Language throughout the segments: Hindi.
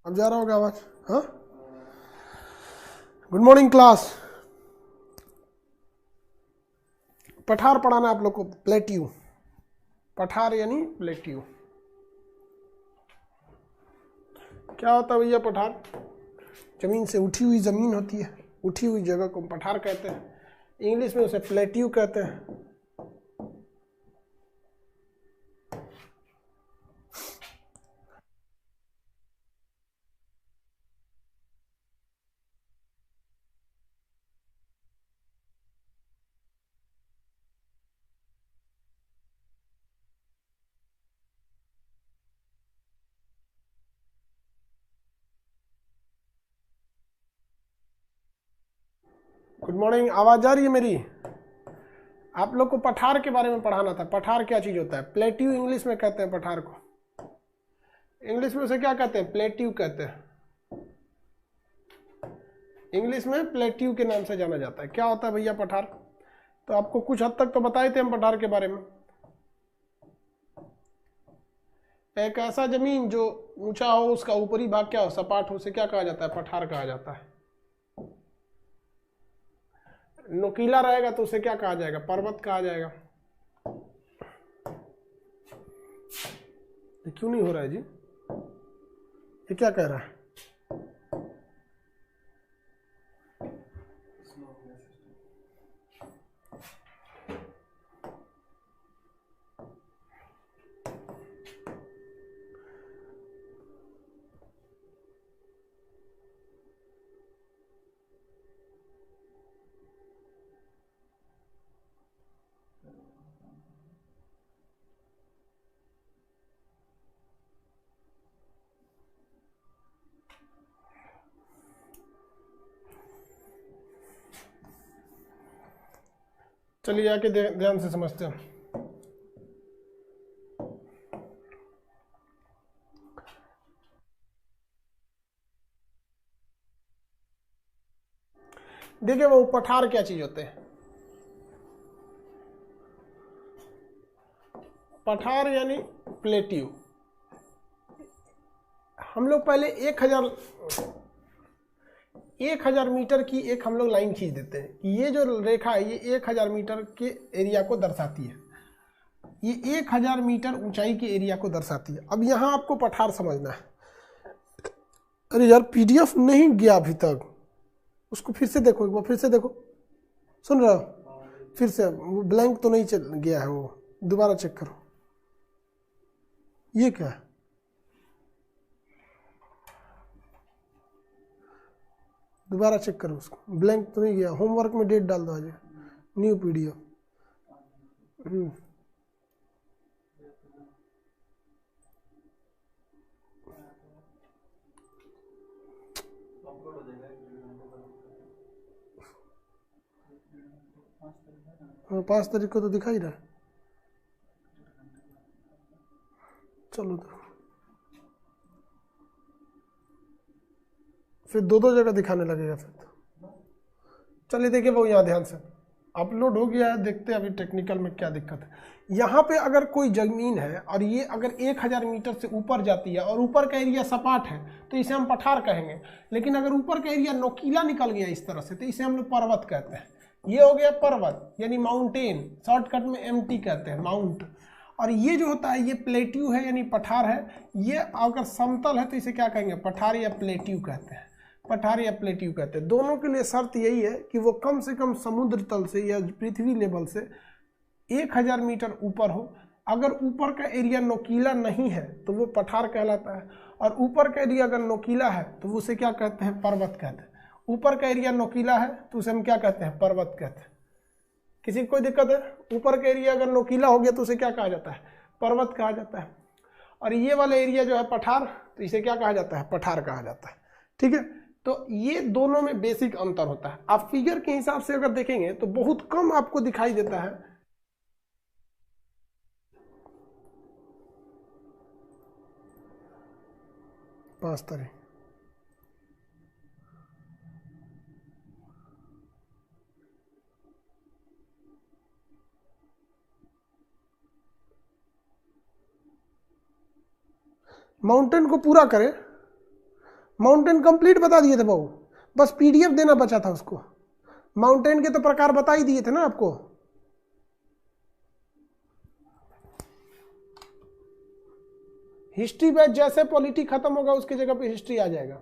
अब जा रहा होगा आवाज? हाँ, गुड मॉर्निंग क्लास। पठार पढ़ाना आप लोग को, प्लेट्यू। पठार यानी प्लेट्यू। क्या होता है भैया पठार? जमीन से उठी हुई जमीन होती है, उठी हुई जगह को पठार कहते हैं। इंग्लिश में उसे प्लेट्यू कहते हैं। गुड मॉर्निंग, आवाज आ रही है मेरी? आप लोग को पठार के बारे में पढ़ाना था। पठार क्या चीज होता है? प्लेट्यू इंग्लिश में कहते हैं पठार को। इंग्लिश में उसे क्या कहते हैं? प्लेट्यू कहते हैं। इंग्लिश में प्लेट्यू के नाम से जाना जाता है। क्या होता है भैया पठार? तो आपको कुछ हद तक तो बताए थे हम पठार के बारे में। एक ऐसा जमीन जो ऊंचा हो, उसका ऊपरी भाग क्या हो? सपाट हो, उसे क्या कहा जाता है? पठार कहा जाता है। नुकीला रहेगा तो उसे क्या कहा जाएगा? पर्वत कहा जाएगा। ये क्यों नहीं हो रहा है जी? ये क्या कह रहा है? चलिए आके ध्यान से समझते हैं। देखिए वो पठार क्या चीज होते हैं? पठार यानी प्लेट्यू। हम लोग पहले 1000 मीटर की एक हम लोग लाइन खींच देते हैं कि ये जो रेखा है ये 1000 मीटर के एरिया को दर्शाती है। ये 1000 मीटर ऊंचाई के एरिया को दर्शाती है। अब यहाँ आपको पठार समझना है। अरे यार पीडीएफ नहीं गया अभी तक, उसको फिर से देखो, एक बार फिर से देखो। सुन रहा हो? फिर से वो ब्लैंक तो नहीं चल गया है, वो दोबारा चेक करो। ये क्या है? दोबारा चेक करो उसको, ब्लैंक तो नहीं गया। होमवर्क में डेट डाल दो आज, न्यू पीडीएफ। हाँ 5 तारीख को तो दिखा ही रहा है। चलो तो फिर दो जगह दिखाने लगेगा फिर तो। चलिए देखिए वो यहाँ ध्यान से अपलोड हो गया है, देखते हैं अभी टेक्निकल में क्या दिक्कत है। यहाँ पे अगर कोई जमीन है और ये अगर 1000 मीटर से ऊपर जाती है और ऊपर का एरिया सपाट है तो इसे हम पठार कहेंगे। लेकिन अगर ऊपर का एरिया नोकीला निकल गया इस तरह से तो इसे हम लोग पर्वत कहते हैं। ये हो गया पर्वत यानी माउंटेन, शॉर्टकट में एमटी कहते हैं, माउंट। और ये जो होता है ये प्लेट्यू है यानी पठार है। ये अगर समतल है तो इसे क्या कहेंगे? पठार या प्लेट्यू कहते हैं। पठार या प्लेट्यू कहते हैं। दोनों के लिए शर्त यही है कि वो कम से कम समुद्र तल से या पृथ्वी लेवल से 1000 मीटर ऊपर हो। अगर ऊपर का एरिया नोकीला नहीं है तो वो पठार कहलाता है, और ऊपर का एरिया अगर नोकीला है तो उसे क्या कहते हैं? पर्वत कहते हैं। ऊपर का एरिया नोकीला है तो उसे हम क्या कहते हैं? पर्वत कहते हैं। किसी को कोई दिक्कत है? ऊपर का एरिया अगर नोकीला हो गया तो उसे क्या कहा जाता है? पर्वत कहा जाता है। और ये वाला एरिया जो है पठार, तो इसे क्या कहा जाता है? पठार कहा जाता है। ठीक है, तो ये दोनों में बेसिक अंतर होता है। आप फिगर के हिसाब से अगर देखेंगे तो बहुत कम आपको दिखाई देता है। पांच तारीख माउंटेन को पूरा करें माउंटेन कंप्लीट बता दिए थे बाबू, बस पीडीएफ देना बचा था उसको। माउंटेन के तो प्रकार बता ही दिए थे ना आपको। हिस्ट्री बैच जैसे पॉलिटी खत्म होगा उसकी जगह पे हिस्ट्री आ जाएगा।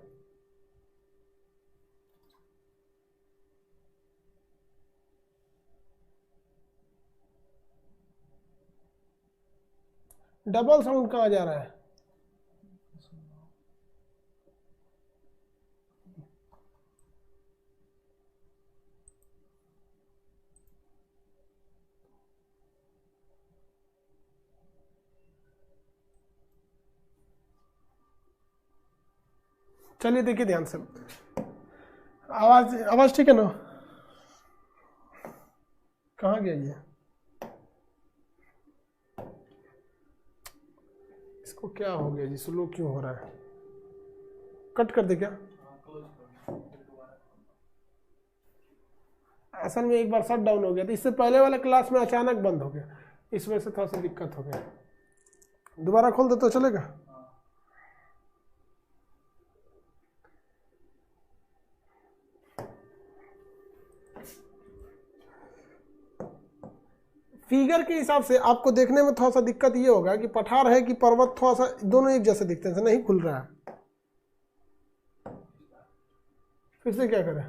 डबल साउंड कहाँ जा रहा है? चलिए देखिए ध्यान से, आवाज आवाज ठीक है ना? कहाँ गया ये? इसको क्या हो गया जी, स्लो क्यों हो रहा है? कट कर दे क्या? असल में एक बार शट डाउन हो गया था, इससे पहले वाले क्लास में अचानक बंद हो गया, इस वजह से थोड़ा सा दिक्कत हो गया। दोबारा खोल दे तो चलेगा? फिगर के हिसाब से आपको देखने में थोड़ा सा दिक्कत ये होगा कि पठार है कि पर्वत, थोड़ा सा दोनों एक जैसे दिखते हैं, नहीं खुल रहा है। फिर से क्या करें?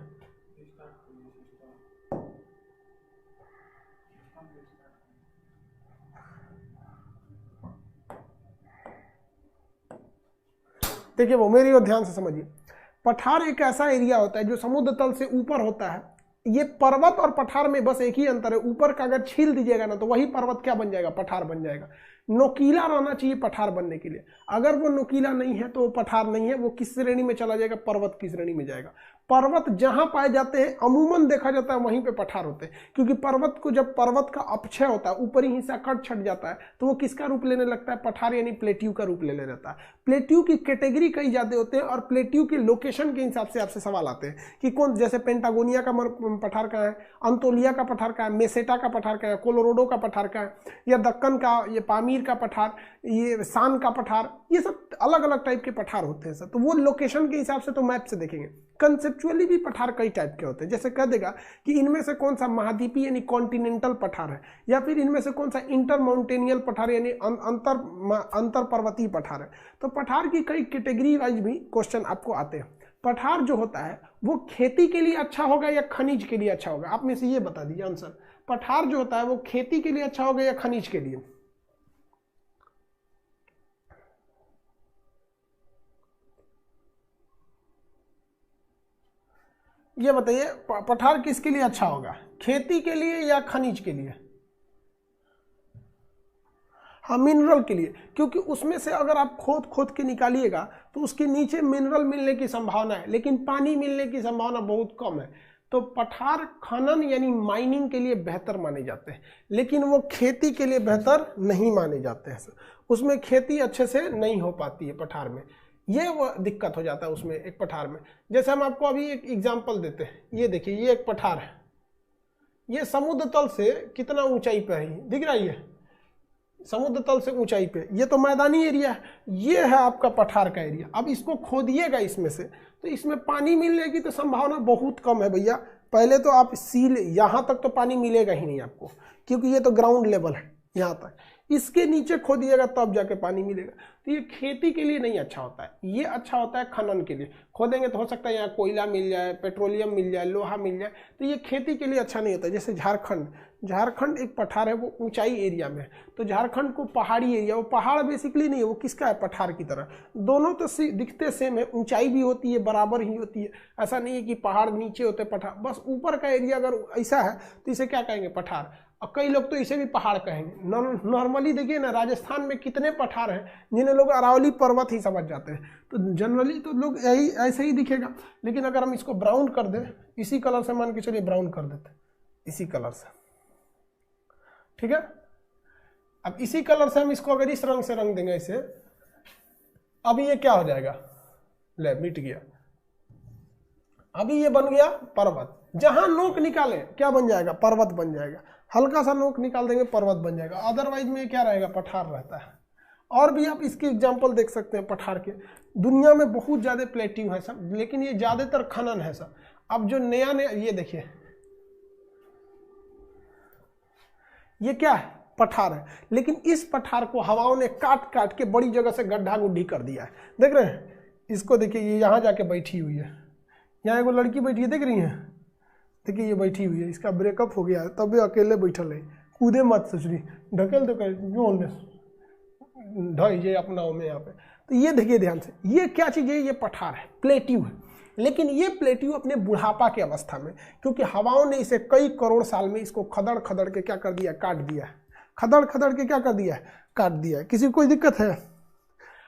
देखिए वो मेरी और ध्यान से समझिए, पठार एक ऐसा एरिया होता है जो समुद्र तल से ऊपर होता है। ये पर्वत और पठार में बस एक ही अंतर है, ऊपर का अगर छील दीजिएगा ना तो वही पर्वत क्या बन जाएगा? पठार बन जाएगा। नोकीला रहना चाहिए पठार बनने के लिए, अगर वो नोकीला नहीं है तो वो पठार नहीं है, वो किस श्रेणी में चला जाएगा? पर्वत की श्रेणी में जाएगा। पर्वत जहां पाए जाते हैं अमूमन देखा जाता है वहीं पे पठार होते हैं, क्योंकि पर्वत को जब पर्वत का अपक्षय होता है, ऊपरी हिस्सा कट छट जाता है, तो वो किसका रूप लेने लगता है? पठार यानी प्लेट्यू का रूप लेने रहता है। प्लेट्यू की कैटेगरी कई ज्यादा होते हैं और प्लेट्यू के लोकेशन के हिसाब से आपसे सवाल आते हैं कि कौन, जैसे पेंटागोनिया का पठार कहाँ है, अंतोलिया का पठार कहाँ है, मेसेटा का पठार कहाँ है, कोलोराडो का पठार कहाँ है, या दक्कन का, ये पामीर का पठार, ये सान का पठार, ये सब अलग अलग टाइप के पठार होते हैं सर। तो वो लोकेशन के हिसाब से तो मैप से देखेंगे। कंसेप्चुअली भी पठार कई टाइप के होते हैं, जैसे कह देगा कि इनमें से कौन सा महाद्वीपीय यानी कॉन्टिनेंटल पठार है, या फिर इनमें से कौन सा इंटर माउंटेनियल पठार यानी अंतर पर्वतीय पठार है। तो पठार की कई कैटेगरी वाइज भी क्वेश्चन आपको आते हैं। पठार जो होता है वो खेती के लिए अच्छा होगा या खनिज के लिए अच्छा होगा? आप में से ये बता दीजिए आंसर। पठार जो होता है वो खेती के लिए अच्छा होगा या खनिज के लिए? ये बताइए, पठार किसके लिए अच्छा होगा, खेती के लिए या खनिज के लिए? हाँ, मिनरल के लिए, क्योंकि उसमें से अगर आप खोद खोद के निकालिएगा तो उसके नीचे मिनरल मिलने की संभावना है, लेकिन पानी मिलने की संभावना बहुत कम है। तो पठार खनन यानी माइनिंग के लिए बेहतर माने जाते हैं, लेकिन वो खेती के लिए बेहतर नहीं माने जाते हैं। उसमें खेती अच्छे से नहीं हो पाती है पठार में, ये वो दिक्कत हो जाता है उसमें एक पठार में। जैसे हम आपको अभी एक एग्जांपल देते हैं, ये देखिए ये एक पठार है, ये समुद्र तल से कितना ऊंचाई पे है, दिख रहा है? ये समुद्र तल से ऊंचाई पे, ये तो मैदानी एरिया है, ये है आपका पठार का एरिया। अब इसको खोदिएगा इसमें से, तो इसमें पानी मिलने की तो संभावना बहुत कम है भैया। पहले तो आप सील, यहाँ तक तो पानी मिलेगा ही नहीं आपको, क्योंकि ये तो ग्राउंड लेवल है यहाँ तक। इसके नीचे खोदिएगा तब जाके पानी मिलेगा। तो ये खेती के लिए नहीं अच्छा होता है, ये अच्छा होता है खनन के लिए। खोदेंगे तो हो सकता है यहाँ कोयला मिल जाए, पेट्रोलियम मिल जाए, लोहा मिल जाए, तो ये खेती के लिए अच्छा नहीं होता। जैसे झारखंड एक पठार है, वो ऊंचाई एरिया में है, तो झारखंड को पहाड़ी एरिया, वो पहाड़ बेसिकली नहीं है, वो किसका है? पठार की तरह। दोनों तो दिखते सेम है, ऊंचाई भी होती है, बराबर ही होती है। ऐसा नहीं है कि पहाड़ नीचे होते पठार, बस ऊपर का एरिया अगर ऐसा है तो इसे क्या कहेंगे? पठार। और कई लोग तो इसे भी पहाड़ कहेंगे। नॉर्मली देखिए ना, राजस्थान में कितने पठार हैं जिन्हें लोग अरावली पर्वत ही समझ जाते हैं। तो जनरली तो लोग यही ऐसे ही दिखेगा, लेकिन अगर हम इसको ब्राउन कर दें, इसी कलर से मान के चलिए ब्राउन कर देते, इसी कलर से, ठीक है। अब इसी कलर से हम इसको अगर इस रंग से रंग देंगे इसे, अभी ये क्या हो जाएगा? ले, मिट गया। अभी ये बन गया पर्वत। जहां नोक निकाले क्या बन जाएगा? पर्वत बन जाएगा। हल्का सा नोक निकाल देंगे पर्वत बन जाएगा। अदरवाइज में क्या रहेगा? पठार रहता है। और भी आप इसके एग्जाम्पल देख सकते हैं पठार के। दुनिया में बहुत ज़्यादा प्लेट्यू है सब, लेकिन ये ज़्यादातर खनन है सब। अब जो नया नया, ये देखिए ये क्या है, पठार है, लेकिन इस पठार को हवाओं ने काट काट के बड़ी जगह से गड्ढा गुड्ढी कर दिया है। देख रहे हैं इसको, देखिए ये यहाँ जाके बैठी हुई है, यहाँ एगो लड़की बैठी है, देख रही है, देखिए ये बैठी हुई है, इसका ब्रेकअप हो गया है तब भी अकेले बैठल है। कूदे मत सोचरी, ढकेल दो ढाई जे अपना में यहाँ पे। तो ये देखिए ध्यान से, ये क्या चीज़ है, ये पठार है, प्लेट्यू है। लेकिन ये प्लेट्यू अपने बुढ़ापा की अवस्था में, क्योंकि हवाओं ने इसे कई करोड़ साल में इसको खदड़ खदड़ के क्या कर दिया, काट दिया है। खदड़ खदड़ के क्या कर दिया है, काट दिया है। किसी को कोई दिक्कत है?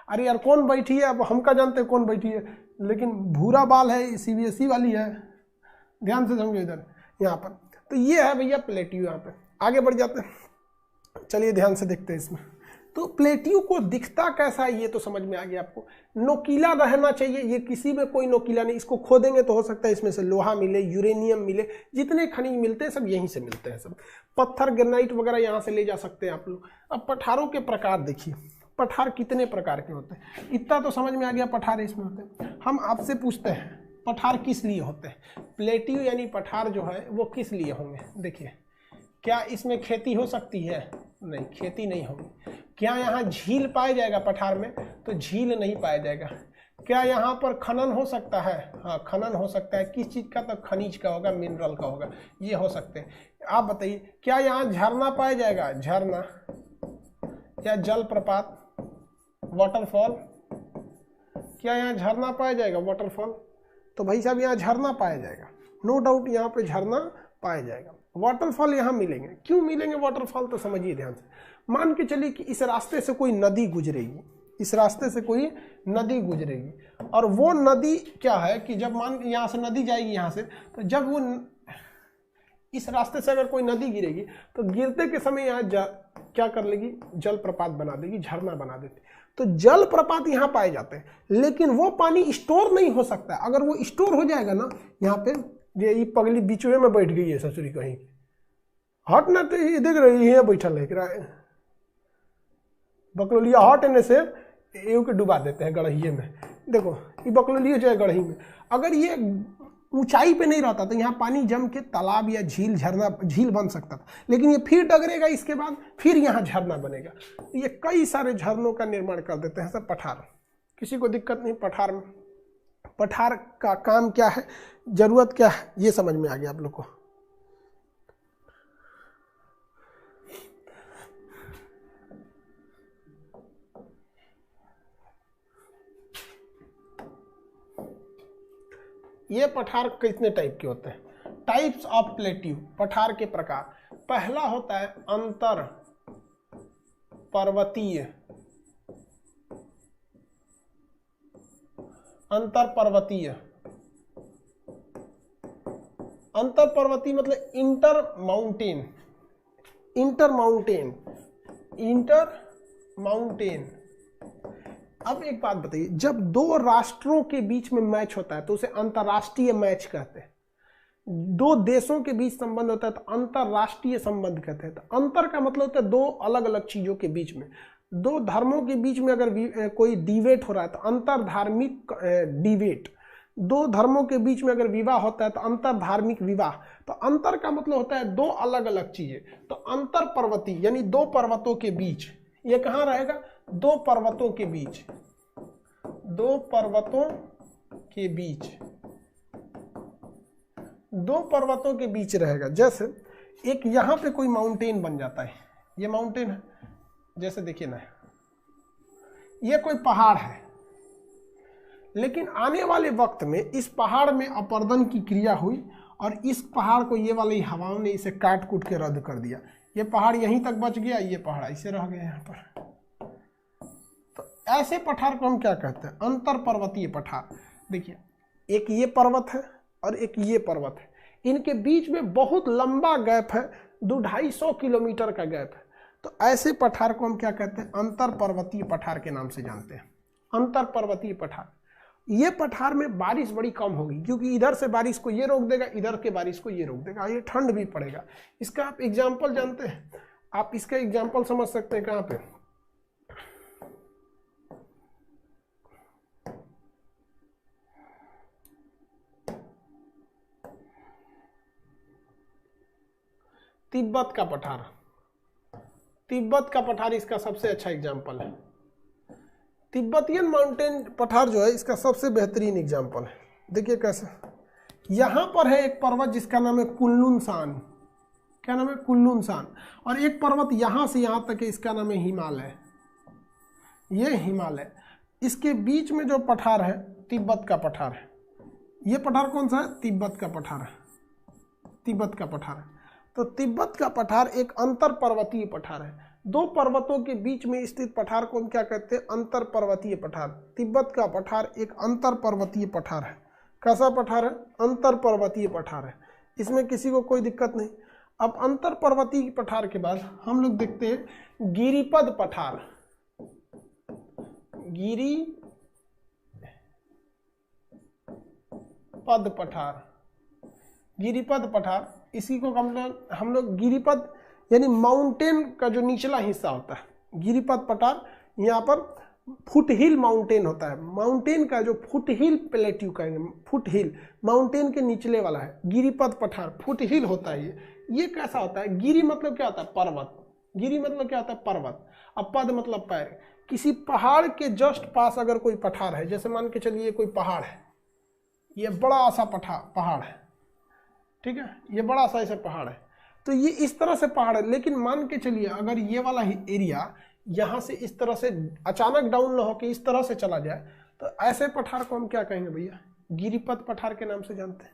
अरे यार कौन बैठी है, अब हमका जानते हैं कौन बैठी है, लेकिन भूरा बाल है, CBSE वाली है, ध्यान से समझो इधर यहाँ पर। तो ये है भैया प्लेट्यू। यहाँ पे आगे बढ़ जाते हैं, चलिए ध्यान से देखते हैं इसमें। तो प्लेट्यू को दिखता कैसा है ये तो समझ में आ गया आपको। नोकीला रहना चाहिए, ये किसी में कोई नोकीला नहीं। इसको खोदेंगे तो हो सकता है इसमें से लोहा मिले, यूरेनियम मिले, जितने खनिज मिलते हैं सब यहीं से मिलते हैं सब। पत्थर ग्रेनाइट वगैरह यहाँ से ले जा सकते हैं आप लोग। अब पठारों के प्रकार देखिए, पठार कितने प्रकार के होते हैं, इतना तो समझ में आ गया पठार इसमें होते हैं। हम आपसे पूछते हैं पठार किस लिए होते हैं, प्लेट्यू यानी पठार जो है वो किस लिए होंगे। देखिए, क्या इसमें खेती हो सकती है? नहीं, खेती नहीं होगी। क्या यहाँ झील पाया जाएगा पठार में? तो झील नहीं पाया जाएगा। क्या यहाँ पर खनन हो सकता है? हाँ, खनन हो सकता है। किस चीज़ का? तो खनिज का होगा, मिनरल का होगा, ये हो सकते हैं। आप बताइए, क्या यहाँ झरना पाया जाएगा? झरना या जलप्रपात, वाटरफॉल, क्या यहाँ झरना पाया जाएगा? वाटरफॉल। तो भाई साहब यहाँ झरना पाया जाएगा, नो डाउट यहाँ पे झरना पाया जाएगा। वाटरफॉल यहाँ मिलेंगे। क्यों मिलेंगे वाटरफॉल? तो समझिए ध्यान से। मान के चलिए कि इस रास्ते से कोई नदी गुजरेगी, इस रास्ते से कोई नदी गुजरेगी, और वो नदी क्या है कि जब मान यहाँ से नदी जाएगी यहाँ से, तो जब वो इस रास्ते से अगर कोई नदी गिरेगी तो गिरते के समय यहाँ क्या कर लेगी? जलप्रपात बना देगी, झरना बना देती। तो जलप्रपात यहाँ पाए जाते हैं, लेकिन वो पानी स्टोर नहीं हो सकता है। अगर वो स्टोर हो जाएगा ना, यहाँ पे ये पगली बीचवे में बैठ गई है ससुरी कहीं, हट ना, तो ये देख रही है बैठल है, बकलोलिया हट एने से एव के डुबा देते हैं गढ़िए में। देखो ये बकलोलिया जो है गढ़ी में, अगर ये ऊंचाई पे नहीं रहता तो यहाँ पानी जम के तालाब या झील, झरना, झील बन सकता था, लेकिन ये फिर डगरेगा, इसके बाद फिर यहाँ झरना बनेगा। ये कई सारे झरनों का निर्माण कर देते हैं सब पठार। किसी को दिक्कत नहीं पठार में। पठार का काम क्या है, जरूरत क्या है, ये समझ में आ गया आप लोग को। ये पठार कितने टाइप के होते हैं? टाइप्स ऑफ प्लेट्यू, पठार के प्रकार। पहला होता है अंतर पर्वतीय, अंतर पर्वतीय। अंतर पर्वतीय मतलब inter mountain, inter mountain, inter mountain. अब एक बात बताइए, जब दो राष्ट्रों के बीच में मैच होता है तो उसे अंतरराष्ट्रीय मैच कहते हैं। दो देशों के बीच संबंध होता है तो अंतरराष्ट्रीय संबंध कहते हैं। तो अंतर का मतलब होता है दो अलग अलग चीजों के बीच में, दो धर्मों के बीच में अगर कोई डिबेट हो रहा है तो अंतर धार्मिक डिबेट। दो धर्मों के बीच में अगर विवाह होता है तो अंतर धार्मिक विवाह। तो अंतर का मतलब होता है दो अलग अलग चीजें। तो अंतर पर्वतीय यानी दो पर्वतों के बीच, ये कहाँ रहेगा? दो पर्वतों के बीच, दो पर्वतों के बीच, दो पर्वतों के बीच रहेगा। जैसे एक यहां पे कोई माउंटेन बन जाता है, ये माउंटेन है, जैसे देखिए ना, ये कोई पहाड़ है, लेकिन आने वाले वक्त में इस पहाड़ में अपरदन की क्रिया हुई और इस पहाड़ को ये वाली हवाओं ने इसे काट कूट के रद्द कर दिया। ये पहाड़ यहीं तक बच गया, ये पहाड़ ऐसे रह गया यहाँ पर। तो ऐसे पठार को हम क्या कहते हैं? अंतर पर्वतीय पठार। देखिए, एक ये पर्वत है और एक ये पर्वत है, इनके बीच में बहुत लंबा गैप है, 200-250 किलोमीटर का गैप है। तो ऐसे पठार को हम क्या कहते हैं? अंतर पर्वतीय पठार के नाम से जानते हैं। अंतर पर्वतीय पठार। ये पठार में बारिश बड़ी कम होगी, क्योंकि इधर से बारिश को ये रोक देगा, इधर के बारिश को ये रोक देगा, ये ठंड भी पड़ेगा। इसका आप एग्जाम्पल जानते हैं? आप इसका एग्जाम्पल समझ सकते हैं कहाँ पे? तिब्बत का पठार, तिब्बत का पठार इसका सबसे अच्छा एग्जाम्पल है। तिब्बतियन माउंटेन पठार जो है इसका सबसे बेहतरीन एग्जाम्पल है। देखिए कैसे, यहाँ पर है एक पर्वत जिसका नाम है कुनलुन सान। क्या नाम है? कुनलुन सान। और एक पर्वत यहाँ से यहाँ तक है, इसका नाम है हिमालय। ये हिमालय, इसके बीच में जो पठार है तिब्बत का पठार है। ये पठार कौन सा है? तिब्बत का पठार है। तिब्बत का पठार है। तो तिब्बत का पठार एक अंतर पर्वतीय पठार है। दो पर्वतों के बीच में स्थित पठार को हम क्या कहते हैं? अंतर पर्वतीय पठार। तिब्बत का पठार एक अंतर पर्वतीय पठार है। कैसा पठार है? अंतर पर्वतीय पठार है। इसमें किसी को कोई दिक्कत नहीं। अब अंतर पर्वतीय पठार के बाद हम लोग देखते हैं गिरिपद पठार। गिरिपद पठार, गिरिपद पठार, इसी को हम लोग गिरिपद यानी माउंटेन का जो निचला हिस्सा होता है, गिरिपद पठार। यहाँ पर फुट हिल माउंटेन होता है। माउंटेन का जो फुट हिल प्लेट्यू कहेंगे, फुट हिल माउंटेन के निचले वाला है गिरिपद पठार, फुट हिल होता है। ये कैसा होता है? गिरी मतलब क्या होता है? पर्वत। गिरी मतलब क्या होता है? पर्वत। अब पद मतलब पैर। किसी पहाड़ के जस्ट पास अगर कोई पठार है, जैसे मान के चलिए कोई पहाड़ है, ये बड़ा सा पहाड़ है, ठीक है, ये बड़ा सा ऐसा पहाड़ है, तो ये इस तरह से पहाड़ है। लेकिन मान के चलिए अगर ये वाला एरिया यहाँ से इस तरह से अचानक डाउन ना होकर इस तरह से चला जाए, तो ऐसे पठार को हम क्या कहेंगे भैया? गिरिपद पठार के नाम से जानते हैं।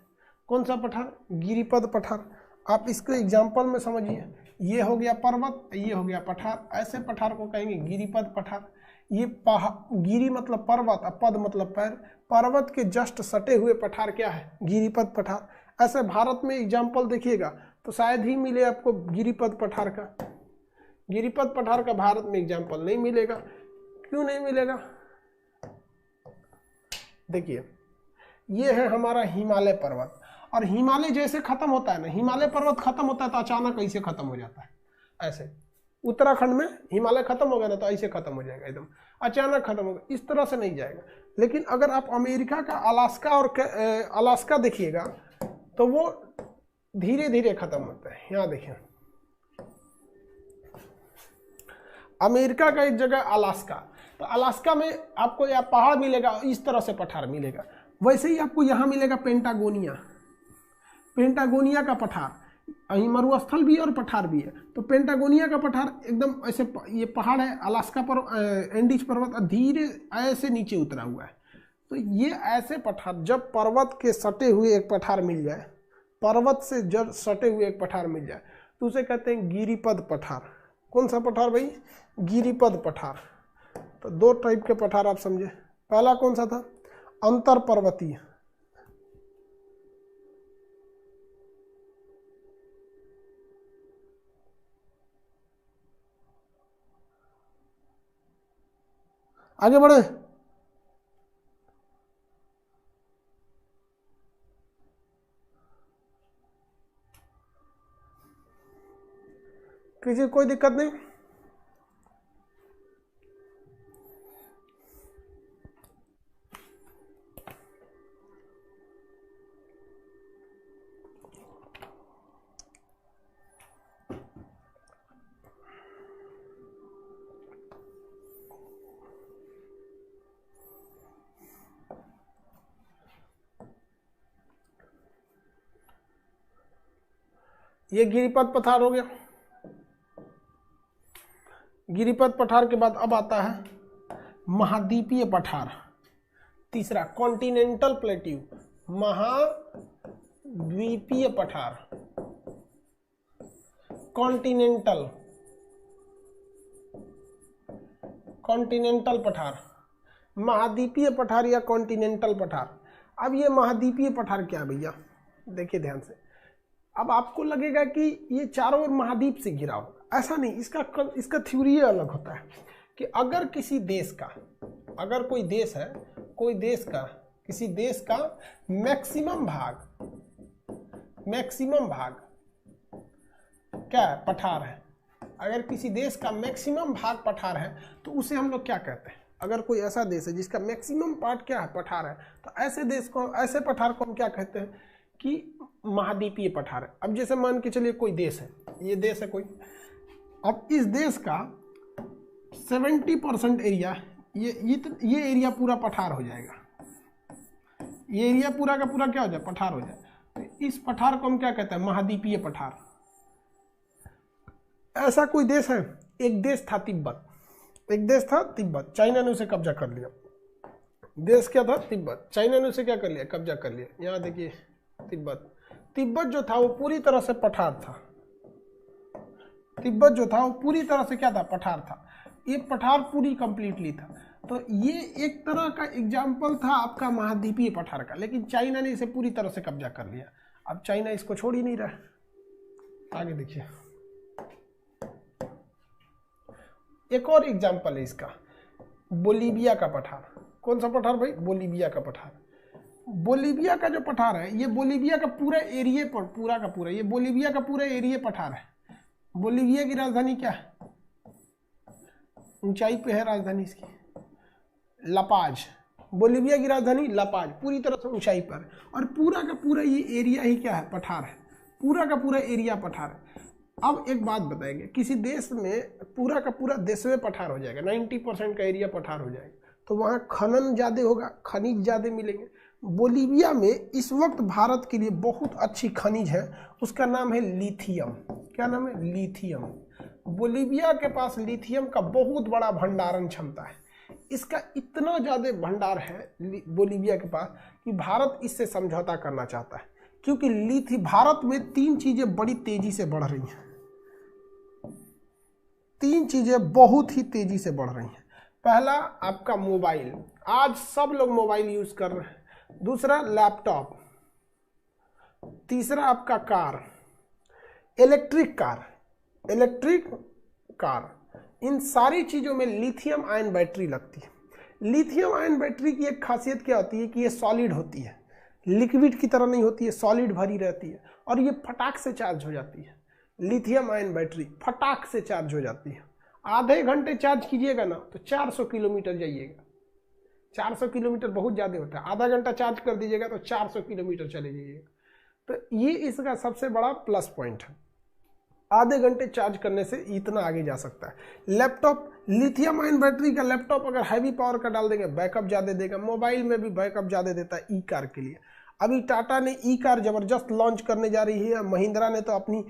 कौन सा पठार? गिरिपद पठार। आप इसको एग्जाम्पल में समझिए, ये हो गया पर्वत, ये हो गया पठार, ऐसे पठार को कहेंगे गिरिपद पठार। ये गिरी मतलब पर्वत और पद मतलब पैर, पर्वत के जस्ट सटे हुए पठार क्या है? गिरिपद पठार। ऐसे भारत में एग्जाम्पल देखिएगा तो शायद ही मिले आपको गिरिपद पठार का। गिरिपद पठार का भारत में एग्जाम्पल नहीं मिलेगा। क्यों नहीं मिलेगा? देखिए, ये है हमारा हिमालय पर्वत, और हिमालय जैसे खत्म होता है ना, हिमालय पर्वत खत्म होता है तो अचानक ऐसे खत्म हो जाता है। ऐसे उत्तराखंड में हिमालय खत्म हो गया ना तो ऐसे खत्म हो जाएगा, एकदम अचानक खत्म होगा, इस तरह से नहीं जाएगा। लेकिन अगर आप अमेरिका का अलास्का और अलास्का देखिएगा तो वो धीरे धीरे खत्म होता है। यहाँ देखिए, अमेरिका का एक जगह अलास्का, तो अलास्का में आपको यहाँ पहाड़ मिलेगा, इस तरह से पठार मिलेगा। वैसे ही आपको यहाँ मिलेगा पेंटागोनिया, पेंटागोनिया का पठार। અહીં मरुस्थल भी और पठार भी है। तो पेंटागोनिया का पठार एकदम ऐसे, ये पहाड़ है अलास्का पर, एंडीज पर्वत धीरे ऐसे नीचे उतरा हुआ है। तो ये ऐसे पठार, जब पर्वत के सटे हुए एक पठार मिल जाए, पर्वत से जब सटे हुए एक पठार मिल जाए तो उसे कहते हैं गिरिपद पठार। कौन सा पठार भाई? गिरिपद पठार। तो दो टाइप के पठार आप समझे। पहला कौन सा था? अंतर पर्वतीय। आगे बढ़े। किसी कोई दिक्कत नहीं? ये गिरिपद पठार हो गया। गिरिपद पठार के बाद अब आता है महाद्वीपीय पठार। तीसरा कॉन्टिनेंटल प्लेट्यू, महाद्वीपीय पठार। कॉन्टिनेंटल, कॉन्टिनेंटल पठार, महाद्वीपीय पठार या कॉन्टिनेंटल पठार। अब ये महाद्वीपीय पठार क्या है भैया? देखिए ध्यान से। अब आपको लगेगा कि ये चारों ओर महाद्वीप से घिरा होगा, ऐसा नहीं। इसका थ्योरी अलग होता है कि अगर किसी देश का, अगर कोई देश है, कोई देश का, किसी देश का मैक्सिमम भाग क्या है? पठार है। अगर किसी देश का मैक्सिमम भाग पठार है तो उसे हम लोग क्या कहते हैं? अगर कोई ऐसा देश है जिसका मैक्सिमम पार्ट क्या है? पठार है, तो ऐसे देश को, ऐसे पठार को हम क्या कहते हैं? कि महाद्वीपीय पठार है। अब जैसे मान के चलिए कोई देश है, ये देश है कोई, अब इस देश का 70% एरिया, ये एरिया पूरा पठार हो जाएगा, ये एरिया पूरा का पूरा क्या हो जाए, पठार हो जाए। तो इस पठार को हम क्या कहते हैं, महाद्वीपीय पठार। ऐसा कोई देश है, एक देश था तिब्बत, एक देश था तिब्बत, चाइना ने उसे कब्जा कर लिया। देश क्या था, तिब्बत, चाइना ने उसे क्या कर लिया, कब्जा कर लिया। यहाँ देखिए तिब्बत, तिब्बत जो था वो पूरी तरह से पठार था, तिब्बत जो था वो पूरी तरह से क्या था, पठार था। ये पठार पूरी कंप्लीटली था। तो ये एक तरह का एग्जाम्पल था आपका महाद्वीपीय पठार का, लेकिन चाइना ने इसे पूरी तरह से कब्जा कर लिया। अब चाइना इसको छोड़ ही नहीं रहा। आगे देखिए, एक और एग्जाम्पल है इसका, बोलीविया का पठार। कौन सा पठार भाई, बोलीविया का पठार। बोलीविया का जो पठार है, ये बोलीविया का पूरा एरिया पर, पूरा का पूरा, ये बोलीविया का पूरा एरिया पठार है। बोलीविया की राजधानी क्या है, ऊंचाई पे है राजधानी इसकी, लापाज। बोलीविया की राजधानी लापाज, पूरी तरह से ऊंचाई पर, और पूरा का पूरा ये एरिया ही क्या है, पठार है। पूरा का पूरा एरिया पठार है। अब एक बात बताएंगे, किसी देश में पूरा का पूरा देश में पठार हो जाएगा, 90% का एरिया पठार हो जाएगा, तो वहाँ खनन ज़्यादा होगा, खनिज ज़्यादा मिलेंगे। बोलीविया में इस वक्त भारत के लिए बहुत अच्छी खनिज है, उसका नाम है लिथियम। क्या नाम है, लिथियम। बोलीविया के पास लिथियम का बहुत बड़ा भंडारण क्षमता है। इसका इतना ज़्यादा भंडार है बोलीविया के पास कि भारत इससे समझौता करना चाहता है, क्योंकि भारत में 3 चीज़ें बड़ी तेज़ी से बढ़ रही हैं, 3 चीज़ें बहुत ही तेज़ी से बढ़ रही हैं। पहला आपका मोबाइल, आज सब लोग मोबाइल यूज़ कर रहे हैं। दूसरा लैपटॉप, तीसरा आपका कार, इलेक्ट्रिक कार। इन सारी चीज़ों में लिथियम आयन बैटरी लगती है। लिथियम आयन बैटरी की एक खासियत क्या होती है कि ये सॉलिड होती है, लिक्विड की तरह नहीं होती है, सॉलिड भरी रहती है, और ये फटाक से चार्ज हो जाती है। लिथियम आयन बैटरी फटाक से चार्ज हो जाती है। आधे घंटे चार्ज कीजिएगा ना तो 400 किलोमीटर जाइएगा। 400 किलोमीटर बहुत ज़्यादा होता है, आधा घंटा चार्ज कर दीजिएगा तो 400 किलोमीटर चले जाइएगा। तो ये इसका सबसे बड़ा प्लस पॉइंट है, आधे घंटे चार्ज करने से इतना आगे जा सकता है। लैपटॉप, लिथियम आयन बैटरी का लैपटॉप अगर हैवी पावर का डाल देंगे बैकअप ज़्यादा देगा। मोबाइल में भी बैकअप ज़्यादा देता है। ई कार के लिए अभी टाटा ने ई कार ज़बरदस्त लॉन्च करने जा रही है, महिंद्रा ने तो अपनी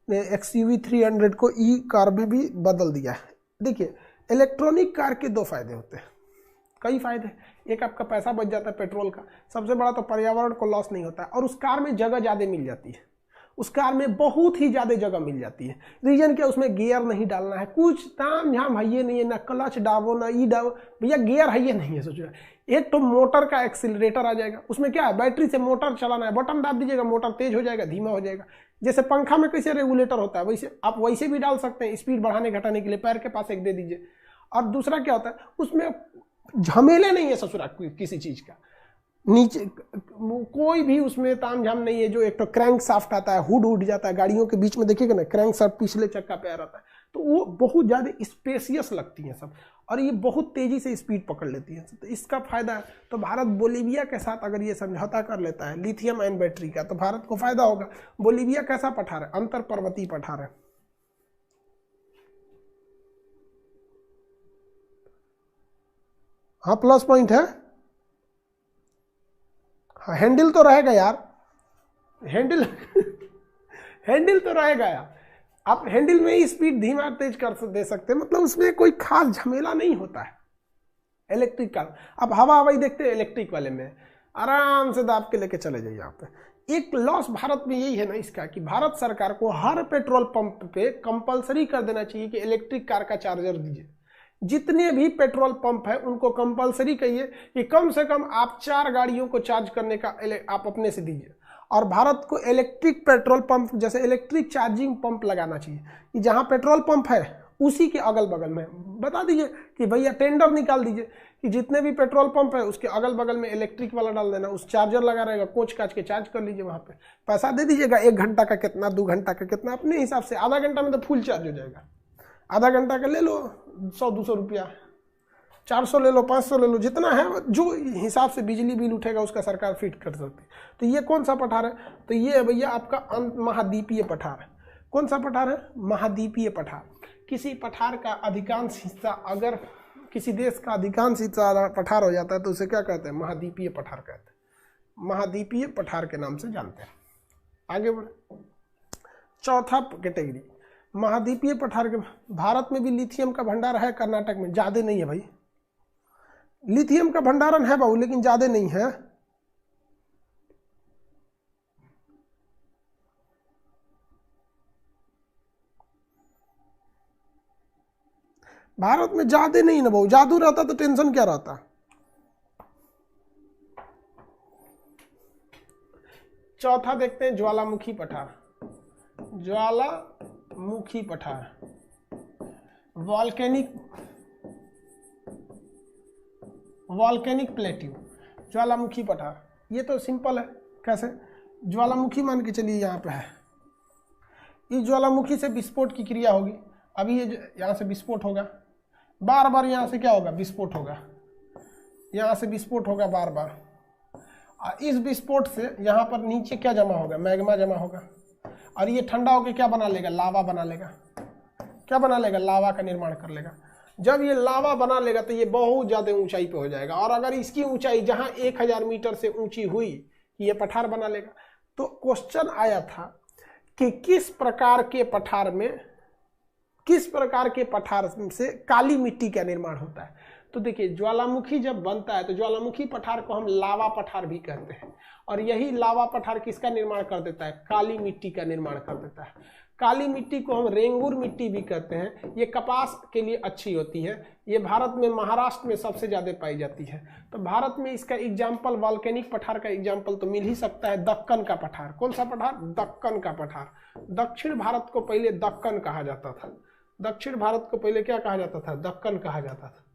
XUV 300 को ई कार में भी बदल दिया है। देखिए, इलेक्ट्रॉनिक कार के 2 फायदे होते हैं, कई फायदे। एक आपका पैसा बच जाता है पेट्रोल का, सबसे बड़ा तो पर्यावरण को लॉस नहीं होता है, और उस कार में जगह ज़्यादा मिल जाती है। उस कार में बहुत ही ज़्यादा जगह मिल जाती है। रीजन क्या, उसमें गियर नहीं डालना है, कुछ ताम झाम है ये नहीं है, ना क्लच डाबो ना ई डाबो, भैया गियर है ये नहीं है। सोचो, एक तो मोटर का एक्सीलरेटर आ जाएगा, उसमें क्या है, बैटरी से मोटर चलाना है, बटन दाब दीजिएगा, मोटर तेज हो जाएगा, धीमा हो जाएगा। जैसे पंखा में कैसे रेगुलेटर होता है, वैसे आप वैसे भी डाल सकते हैं, स्पीड बढ़ाने घटाने के लिए पैर के पास एक दे दीजिए। और दूसरा क्या होता है, उसमें झमेले नहीं है ससुरा किसी चीज़ का, नीचे कोई भी उसमें ताम झाम नहीं है। जो एक तो क्रैंक शाफ्ट आता है, हुड उठ जाता है, गाड़ियों के बीच में देखिएगा ना, क्रैंक शाफ्ट पिछले चक्का पे आ रहा है, तो वो बहुत ज़्यादा स्पेसियस लगती हैं सब, और ये बहुत तेज़ी से स्पीड पकड़ लेती है। तो इसका फायदा है। तो भारत बोलीविया के साथ अगर ये समझौता कर लेता है लिथियम आयन बैटरी का, तो भारत को फायदा होगा। बोलीविया कैसा पठार है, अंतर पर्वतीय पठार है। हाँ, प्लस पॉइंट है। हाँ, हैंडल तो रहेगा यार, हैंडल हैंडल तो रहेगा यार। आप हैंडल में ही स्पीड धीमा तेज कर दे सकते हैं, मतलब उसमें कोई खास झमेला नहीं होता है। इलेक्ट्रिक कार आप हवा हवाई देखते हैं, इलेक्ट्रिक वाले में आराम से दाब के लेके चले जाइए। आप एक लॉस भारत में यही है ना इसका, कि भारत सरकार को हर पेट्रोल पंप पे कंपलसरी कर देना चाहिए कि इलेक्ट्रिक कार का चार्जर दीजिए। जितने भी पेट्रोल पंप है उनको कंपलसरी कहिए कि कम से कम आप 4 गाड़ियों को चार्ज करने का आप अपने से दीजिए। और भारत को इलेक्ट्रिक पेट्रोल पंप जैसे इलेक्ट्रिक चार्जिंग पंप लगाना चाहिए, कि जहां पेट्रोल पंप है उसी के अगल बगल में बता दीजिए कि भैया टेंडर निकाल दीजिए कि जितने भी पेट्रोल पंप है उसके अगल बगल में इलेक्ट्रिक वाला डाल देना, उस चार्जर लगा रहेगा, कोच काच के चार्ज कर लीजिए। वहाँ पे पैसा दे दीजिएगा, 1 घंटा का कितना, 2 घंटा का कितना, अपने हिसाब से। आधा घंटा में तो फुल चार्ज हो जाएगा, आधा घंटा का ले लो 100-200 रुपया, 400 ले लो, 500 ले लो, जितना है जो हिसाब से बिजली बिल उठेगा उसका सरकार फिट कर सकती है। तो ये कौन सा पठार है, तो ये है भैया आपका महाद्वीपीय पठार है। कौन सा पठार है? महाद्वीपीय पठार। किसी पठार का अधिकांश हिस्सा, अगर किसी देश का अधिकांश हिस्सा पठार हो जाता है तो उसे क्या कहते हैं? महाद्वीपीय पठार कहते हैं। महाद्वीपीय पठार के नाम से जानते हैं। आगे बढ़े, चौथा कैटेगरी महाद्वीपीय पठार के। भारत में भी लिथियम का भंडार है, कर्नाटक में ज्यादा नहीं है भाई। लिथियम का भंडारण है बाबू, लेकिन ज्यादा नहीं है। भारत में ज्यादा नहीं ना बाबू, जादू रहता तो टेंशन क्या रहता। चौथा देखते हैं ज्वालामुखी पठार। ज्वालामुखी पठार, वॉल्केनिक प्लेट्यू, ज्वालामुखी पठार। ये तो सिंपल है। कैसे? ज्वालामुखी मान के चलिए यहाँ पे है, इस ज्वालामुखी से विस्फोट की क्रिया होगी। अभी ये यहाँ से विस्फोट होगा, बार बार यहाँ से क्या होगा? विस्फोट होगा, यहाँ से विस्फोट होगा बार बार। और इस विस्फोट से यहाँ पर नीचे क्या जमा होगा? मैग्मा जमा होगा, और ये ठंडा होकर क्या बना लेगा? लावा बना लेगा। क्या बना लेगा? लावा का निर्माण कर लेगा। जब ये लावा बना लेगा तो ये बहुत ज़्यादा ऊंचाई पे हो जाएगा, और अगर इसकी ऊंचाई जहाँ 1000 मीटर से ऊंची हुई ये पठार बना लेगा। तो क्वेश्चन आया था कि किस प्रकार के पठार से काली मिट्टी का निर्माण होता है। तो देखिए, ज्वालामुखी जब बनता है तो ज्वालामुखी पठार को हम लावा पठार भी कहते हैं, और यही लावा पठार किसका निर्माण कर देता है? काली मिट्टी का निर्माण कर देता है। काली मिट्टी को हम रेंगुर मिट्टी भी कहते हैं। ये कपास के लिए अच्छी होती है। ये भारत में महाराष्ट्र में सबसे ज़्यादा पाई जाती है। तो भारत में इसका एग्जाम्पल, वॉल्केनिक पठार का एग्जाम्पल तो मिल ही सकता है, दक्कन का पठार। कौन सा पठार? दक्कन का पठार। दक्षिण भारत को पहले दक्कन कहा जाता था। दक्षिण भारत को पहले क्या कहा जाता था? दक्कन कहा जाता था।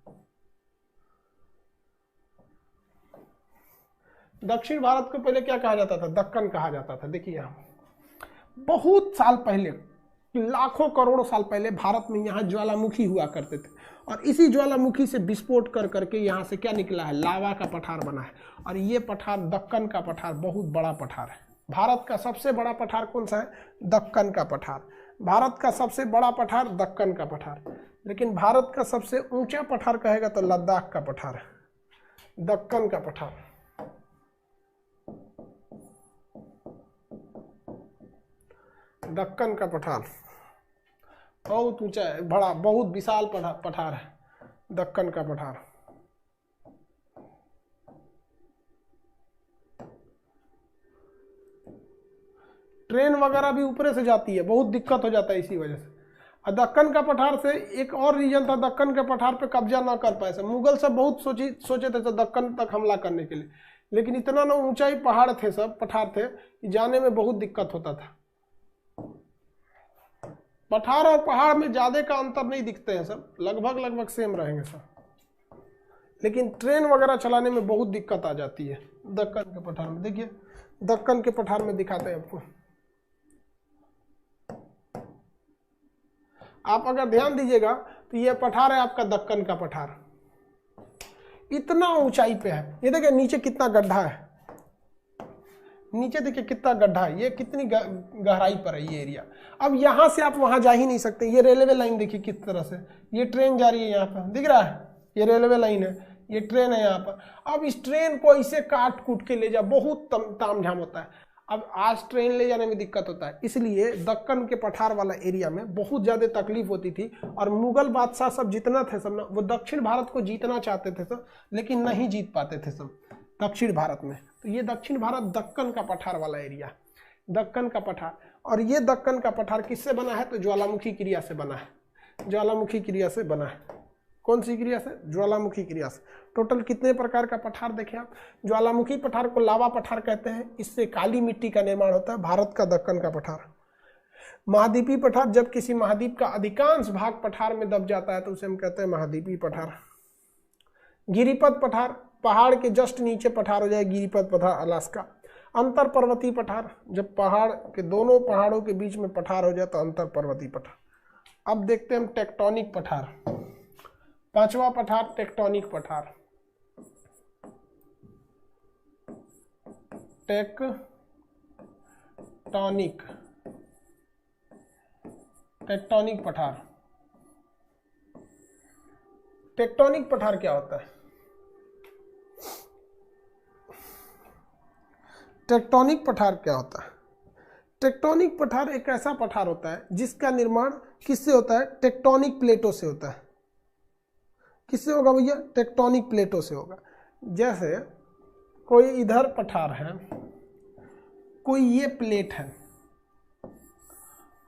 दक्षिण भारत को पहले क्या कहा जाता था? दक्कन कहा जाता था। देखिए, यहाँ बहुत साल पहले, लाखों करोड़ों साल पहले भारत में यहाँ ज्वालामुखी हुआ करते थे, और इसी ज्वालामुखी से विस्फोट कर करके यहाँ से क्या निकला है? लावा का पठार बना है। और ये पठार, दक्कन का पठार, बहुत बड़ा पठार है। भारत का सबसे बड़ा पठार कौन सा है? दक्कन का पठार। भारत का सबसे बड़ा पठार दक्कन का पठार। लेकिन भारत का सबसे ऊंचा पठार कहेगा तो लद्दाख का पठार, दक्कन का पठार। दक्कन का पठार बहुत ऊंचा है, बड़ा, बहुत विशाल पठार है दक्कन का पठार। ट्रेन वगैरह भी ऊपर से जाती है, बहुत दिक्कत हो जाता है इसी वजह से। और दक्कन का पठार से एक और रीजन था, दक्कन के पठार पे कब्जा ना कर पाए। मुगल सब बहुत सोचे थे तो दक्कन तक हमला करने के लिए, लेकिन इतना ना ऊंचाई पहाड़ थे, सब पठार थे कि जाने में बहुत दिक्कत होता था। पठार और पहाड़ में ज्यादा का अंतर नहीं दिखते हैं, सब लगभग सेम रहेंगे सब, लेकिन ट्रेन वगैरह चलाने में बहुत दिक्कत आ जाती है दक्कन के पठार में। देखिए, दक्कन के पठार में दिखाते हैं आपको। आप अगर ध्यान दीजिएगा तो ये पठार है आपका दक्कन का पठार, इतना ऊंचाई पे है। ये देखिए नीचे कितना गड्ढा है, नीचे देखिए कितना गड्ढा है, ये कितनी गहराई पर है ये एरिया। अब यहां से आप वहां जा ही नहीं सकते। ये रेलवे लाइन देखिए किस तरह से, ये ट्रेन जा रही है, यहाँ पर दिख रहा है, ये रेलवे लाइन है, ये ट्रेन है यहाँ पर। अब इस ट्रेन को इसे काट कूट के ले जा, बहुत तामझाम होता है। अब आज ट्रेन ले जाने में दिक्कत होता है, इसलिए दक्कन के पठार वाला एरिया में बहुत ज़्यादा तकलीफ होती थी। और मुगल बादशाह सब जितना थे सब ना, वो दक्षिण भारत को जीतना चाहते थे सब, लेकिन नहीं जीत पाते थे सब दक्षिण भारत में। तो ये दक्षिण भारत दक्कन का पठार वाला एरिया, दक्कन का पठार। और ये दक्कन का पठार किससे बना है? तो ज्वालामुखी क्रिया से बना है, ज्वालामुखी क्रिया से बना है। कौन सी क्रिया से? ज्वालामुखी क्रिया से। टोटल कितने प्रकार का पठार देखें आप। ज्वालामुखी पठार को लावा पठार कहते हैं, इससे काली मिट्टी का निर्माण होता है। भारत का दक्कन का पठार। महाद्वीपीय पठार, जब किसी महाद्वीप का अधिकांश भाग पठार में दब जाता है तो उसे हम कहते हैं महाद्वीपीय पठार। गिरिपथ पठार, पहाड़ के जस्ट नीचे पठार हो जाए, गिरिपथ पठार अलास्का। अंतर पर्वतीय पठार, जब पहाड़ के दोनों पहाड़ों के बीच में पठार हो जाए तो अंतर पर्वतीय पठार। अब देखते हैं हम टेक्टोनिक पठार। पांचवा पठार टेक्टोनिक पठार। टेक्टोनिक टेक्टोनिक पठार। टेक्टोनिक पठार क्या होता है? टेक्टोनिक पठार क्या होता है? टेक्टोनिक पठार एक ऐसा पठार होता है जिसका निर्माण किससे होता है? टेक्टोनिक प्लेटों से होता है। किससे होगा भैया? टेक्टोनिक प्लेटों से होगा। जैसे कोई इधर पठार है, कोई ये प्लेट है,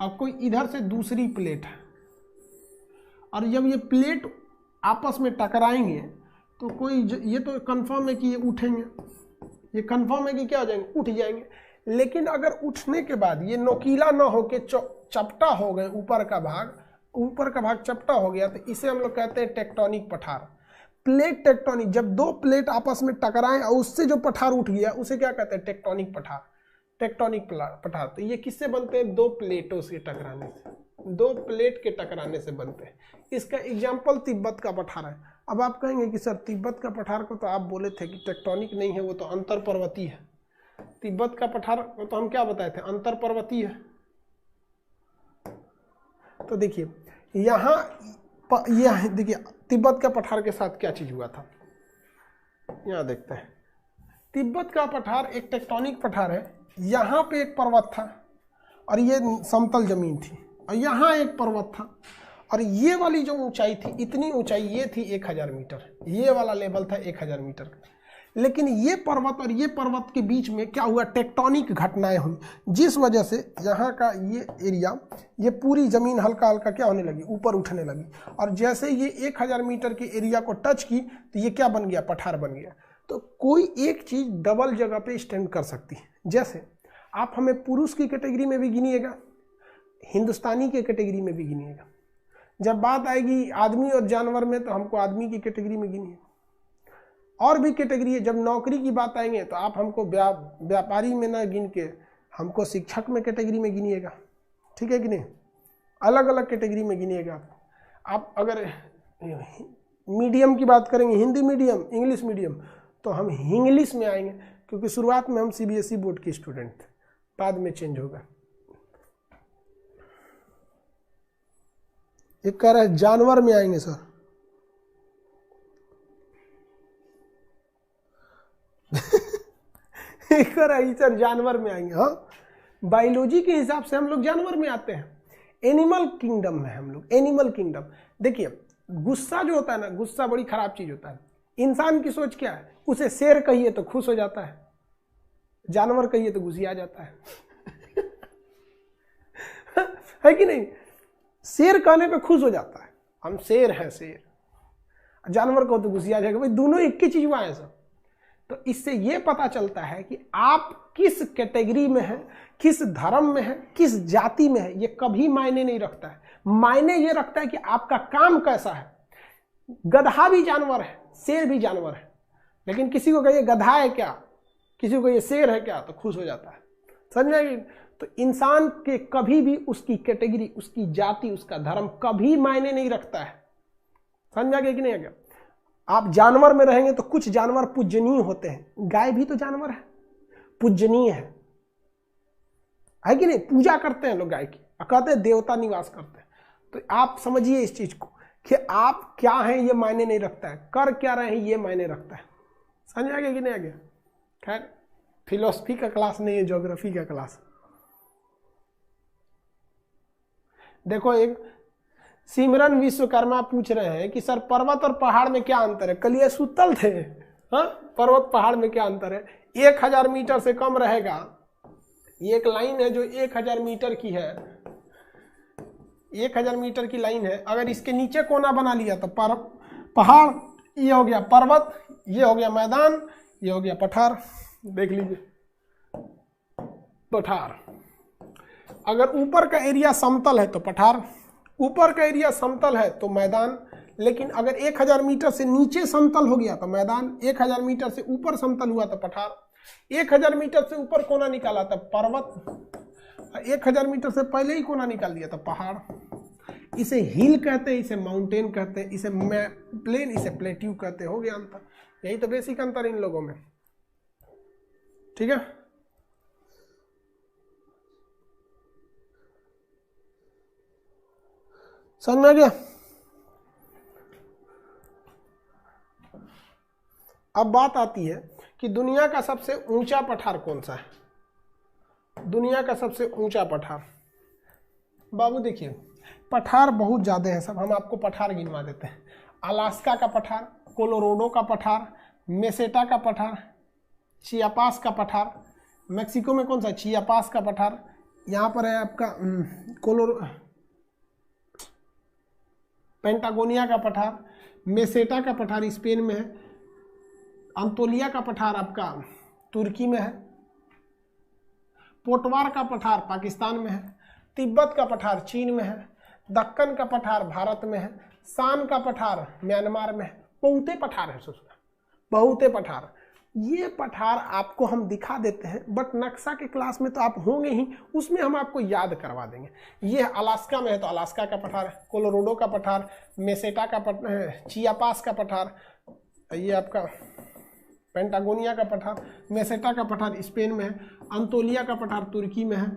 और कोई इधर से दूसरी प्लेट है, और जब ये प्लेट आपस में टकराएंगे तो कोई ये तो कंफर्म है कि ये उठेंगे, ये कंफर्म है कि क्या हो जाएंगे? उठ जाएंगे। लेकिन अगर उठने के बाद ये नोकीला ना हो के चपटा हो गए, ऊपर का भाग चपटा हो गया, तो इसे हम लोग कहते हैं टेक्टोनिक पठार। प्लेट टेक्टोनिक, जब दो प्लेट आपस में टकराएं और उससे जो पठार उठ गया उसे क्या कहते हैं? टेक्टोनिक पठार। टेक्टोनिक पठार तो ये किससे बनते हैं? दो प्लेटों से टकराने से, दो प्लेट के टकराने से बनते हैं। इसका एग्जाम्पल तिब्बत का पठार है। अब आप कहेंगे कि सर तिब्बत का पठार को तो आप बोले थे कि टेक्टोनिक नहीं है, वो तो अंतर पर्वतीय है। तिब्बत का पठार को तो हम क्या बताए थे? अंतर पर्वतीय है। तो देखिए यहाँ देखिए तिब्बत का पठार के साथ क्या चीज हुआ था, यहाँ देखते हैं। तिब्बत का पठार एक टेक्टोनिक पठार है। यहाँ पे एक पर्वत था और ये समतल जमीन थी, और यहाँ एक पर्वत था, और ये वाली जो ऊंचाई थी, इतनी ऊंचाई ये थी 1000 मीटर, ये वाला लेवल था 1000 मीटर का। लेकिन ये पर्वत और ये पर्वत के बीच में क्या हुआ? टेक्टोनिक घटनाएं हुई, जिस वजह से यहाँ का ये एरिया, ये पूरी जमीन हल्का हल्का क्या होने लगी? ऊपर उठने लगी। और जैसे ये 1000 मीटर के एरिया को टच की तो ये क्या बन गया? पठार बन गया। तो कोई एक चीज डबल जगह पे स्टैंड कर सकती है। जैसे आप हमें पुरुष की कैटेगरी में भी गिनिएगा, हिंदुस्तानी की कैटेगरी में भी गिनिएगा। जब बात आएगी आदमी और जानवर में तो हमको आदमी की कैटेगरी में गिनिए। और भी कैटेगरी है। जब नौकरी की बात आएंगे तो आप हमको व्यापारी में ना गिन के हमको शिक्षक में कैटेगरी में गिनिएगा, ठीक है कि नहीं? अलग अलग कैटेगरी में गिनिएगा। आप अगर मीडियम की बात करेंगे, हिंदी मीडियम, इंग्लिश मीडियम, तो हम इंग्लिश में आएंगे, क्योंकि शुरुआत में हम सीबीएसई बोर्ड के स्टूडेंट थे, बाद में चेंज होगा। एक कह रहा है जानवर में आएंगे सर। एक कह रहा है सर जानवर में आएंगे। हाँ, बायोलॉजी के हिसाब से हम लोग जानवर में आते हैं। एनिमल किंगडम में हम लोग, एनिमल किंगडम। देखिए गुस्सा जो होता है ना, गुस्सा बड़ी खराब चीज होता है। इंसान की सोच क्या है? उसे शेर कहिए तो खुश हो जाता है, जानवर कहिए तो गुस्सिया जाता है। है कि नहीं? शेर कहने पे खुश हो जाता है, हम शेर हैं शेर। जानवर को तो गुस्सिया जाएगा। भाई दोनों एक ही चीज हुआ है सब। तो इससे ये पता चलता है कि आप किस कैटेगरी में हैं, किस धर्म में हैं, किस जाति में हैं, ये कभी मायने नहीं रखता है। मायने ये रखता है कि आपका काम कैसा है। गधा भी जानवर है, शेर भी जानवर है, लेकिन किसी को कहिए गधा है क्या, किसी को ये शेर है क्या, तो खुश हो जाता है। समझ आएगी? तो इंसान के कभी भी उसकी कैटेगरी, उसकी जाति, उसका धर्म कभी मायने नहीं रखता है। समझ आ गया कि नहीं आ गया? आप जानवर में रहेंगे तो कुछ जानवर पूजनीय होते हैं। गाय भी तो जानवर है, पूजनीय है कि नहीं? पूजा करते हैं लोग गाय की, कहते हैं देवता निवास करते हैं। तो आप समझिए इस चीज को कि आप क्या हैं ये मायने नहीं रखता है, कर क्या रहे हैं ये मायने रखता है। समझ आ गया कि नहीं आ गया? खैर फिलोसफी का क्लास नहीं है, ज्योग्राफी का क्लास। देखो एक सिमरन विश्वकर्मा पूछ रहे हैं कि सर पर्वत और पहाड़ में क्या अंतर है? कल ये सुतल थे। हाँ, पर्वत पहाड़ में क्या अंतर है? 1000 मीटर से कम रहेगा। ये एक लाइन है जो 1000 मीटर की है, 1000 मीटर की लाइन है। अगर इसके नीचे कोना बना लिया तो पहाड़, ये हो गया पर्वत, ये हो गया मैदान, ये हो गया पठार। देख लीजिए पठार। अगर ऊपर का एरिया समतल है तो पठार, ऊपर का एरिया समतल है तो मैदान। लेकिन अगर 1000 मीटर से नीचे समतल हो गया तो मैदान, 1000 मीटर से ऊपर समतल हुआ तो पठार, 1000 मीटर से ऊपर कोना निकाला तो पर्वत, 1000 मीटर से पहले ही कोना निकाल दिया तो पहाड़। इसे हिल कहते हैं, इसे माउंटेन कहते हैं, इसे प्लेन, इसे प्लेट्यू कहते हैं। हो गया अंतर। यही तो बेसिक अंतर इन लोगों में, ठीक है? समझ में आ गया। अब बात आती है कि दुनिया का सबसे ऊंचा पठार कौन सा है। दुनिया का सबसे ऊंचा पठार, बाबू देखिए पठार बहुत ज़्यादा है सब, हम आपको पठार गिनवा देते हैं। अलास्का का पठार, कोलोराडो का पठार, मेसेटा का पठार, चियापास का पठार, मेक्सिको में कौन सा चियापास का पठार, यहाँ पर है आपका पेंटागोनिया का पठार, मेसेटा का पठार स्पेन में है, अंतोलिया का पठार आपका तुर्की में है, पोटवार का पठार पाकिस्तान में है, तिब्बत का पठार चीन में है, दक्कन का पठार भारत में है, शान का पठार म्यांमार में है। बहुते पठार है ससुरा, बहुते पठार। ये पठार आपको हम दिखा देते हैं, बट नक्शा के क्लास में तो आप होंगे ही, उसमें हम आपको याद करवा देंगे। ये अलास्का में है तो अलास्का का पठार, कोलोराडो का पठार, मेसेटा का पठार, चियापास का पठार, ये आपका पेंटागोनिया का पठार, मेसेटा का पठार स्पेन में है, अंतोलिया का पठार तुर्की में है,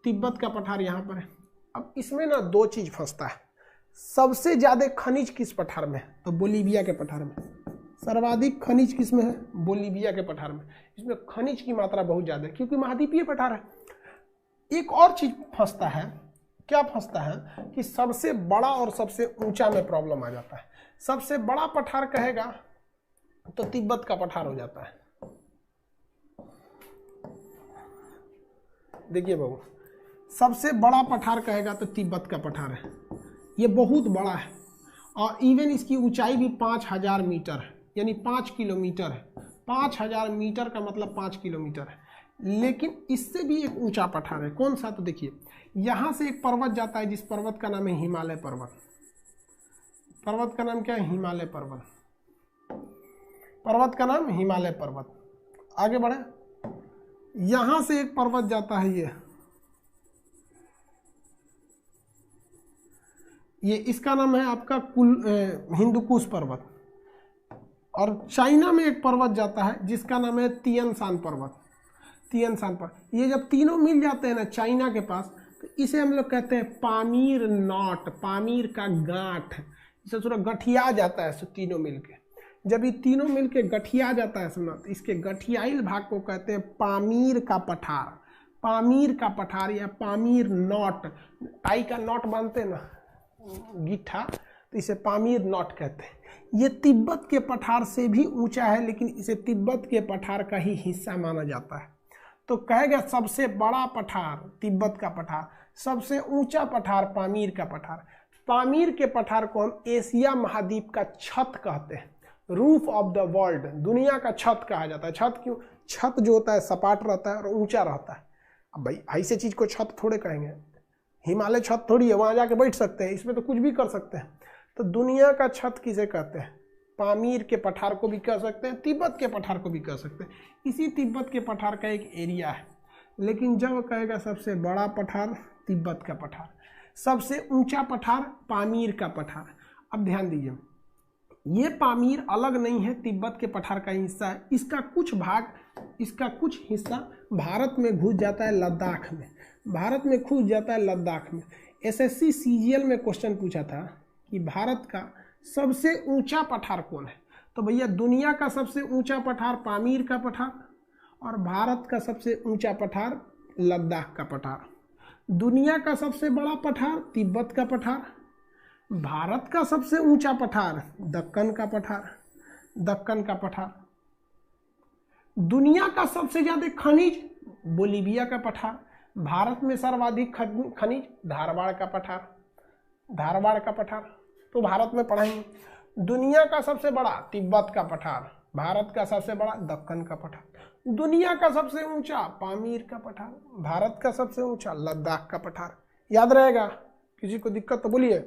तिब्बत का पठार यहाँ पर है। अब इसमें ना दो चीज फंसता है, सबसे ज्यादा खनिज किस पठार में है, तो बोलीविया के पठार में। सर्वाधिक खनिज किस में है, बोलीविया के पठार में। इसमें खनिज की मात्रा बहुत ज्यादा है क्योंकि महाद्वीपीय पठार है। एक और चीज फंसता है, क्या फंसता है कि सबसे बड़ा और सबसे ऊंचा में प्रॉब्लम आ जाता है। सबसे बड़ा पठार कहेगा तो तिब्बत का पठार हो जाता है। देखिए बाबू, सबसे बड़ा पठार कहेगा तो तिब्बत का पठार है, ये बहुत बड़ा है और इवन इसकी ऊंचाई भी 5000 मीटर है, यानी 5 किलोमीटर है। 5000 मीटर का मतलब 5 किलोमीटर है। लेकिन इससे भी एक ऊंचा पठार है, कौन सा, तो देखिए यहां से एक पर्वत जाता है जिस पर्वत का नाम है हिमालय पर्वत। पर्वत का नाम क्या है, हिमालय पर्वत। पर्वत का नाम हिमालय पर्वत। आगे बढ़े, यहां से एक पर्वत जाता है ये इसका नाम है आपका हिंदुकुश पर्वत। और चाइना में एक पर्वत जाता है जिसका नाम है तियन शान पर्वत। तियन शान पर्वत, ये जब तीनों मिल जाते हैं ना चाइना के पास, तो इसे हम लोग कहते हैं पामीर नॉट, पामीर का गांठ। इसे थोड़ा गठिया जाता है तीनों मिलके। जब ये तीनों मिलके गठिया जाता है सुना, तो इसके गठियाइल भाग को कहते हैं पामीर का पठार। पामीर का पठार या पामीर नॉट, टाई का नॉट बांधते ना गिट्ठा, तो इसे पामीर नॉट कहते हैं। ये तिब्बत के पठार से भी ऊंचा है, लेकिन इसे तिब्बत के पठार का ही हिस्सा माना जाता है। तो कहेगा सबसे बड़ा पठार तिब्बत का पठार, सबसे ऊंचा पठार पामीर का पठार। पामीर के पठार को हम एशिया महाद्वीप का छत कहते हैं, रूफ ऑफ द वर्ल्ड, दुनिया का छत कहा जाता है। छत क्यों, छत जो होता है सपाट रहता है और ऊंचा रहता है। अब भाई ऐसे चीज को छत थोड़े कहेंगे, हिमालय छत थोड़ी है, वहां जाके बैठ सकते हैं, इसमें तो कुछ भी कर सकते हैं। तो दुनिया का छत किसे कहते हैं, पामीर के पठार को भी कह सकते हैं, तिब्बत के पठार को भी कह सकते हैं। इसी तिब्बत के पठार का एक एरिया है। लेकिन जब कहेगा सबसे बड़ा पठार तिब्बत का पठार, सबसे ऊंचा पठार पामीर का पठार। अब ध्यान दीजिए, ये पामीर अलग नहीं है, तिब्बत के पठार का हिस्सा है। इसका कुछ भाग, इसका कुछ हिस्सा भारत में घुस जाता है लद्दाख में, भारत में घुस जाता है लद्दाख में। एसएससी सीजीएल में क्वेश्चन पूछा था कि भारत का सबसे ऊंचा पठार कौन है, तो भैया दुनिया का सबसे ऊंचा पठार पामीर का पठार और भारत का सबसे ऊंचा पठार लद्दाख का पठार। दुनिया का सबसे बड़ा पठार तिब्बत का पठार, भारत का सबसे ऊंचा पठार दक्कन का पठार, दक्कन का पठार। दुनिया का सबसे ज्यादा खनिज बोलीविया का पठार, भारत में सर्वाधिक खनिज धारवाड़ का पठार, धारवाड़ का पठार तो भारत में पढ़ाएंगे। दुनिया का सबसे बड़ा तिब्बत का पठार, भारत का सबसे बड़ा दक्कन का पठार। दुनिया का सबसे ऊंचा पामीर का पठार, भारत का सबसे ऊंचा लद्दाख का पठार। याद रहेगा, किसी को दिक्कत तो बोलिए।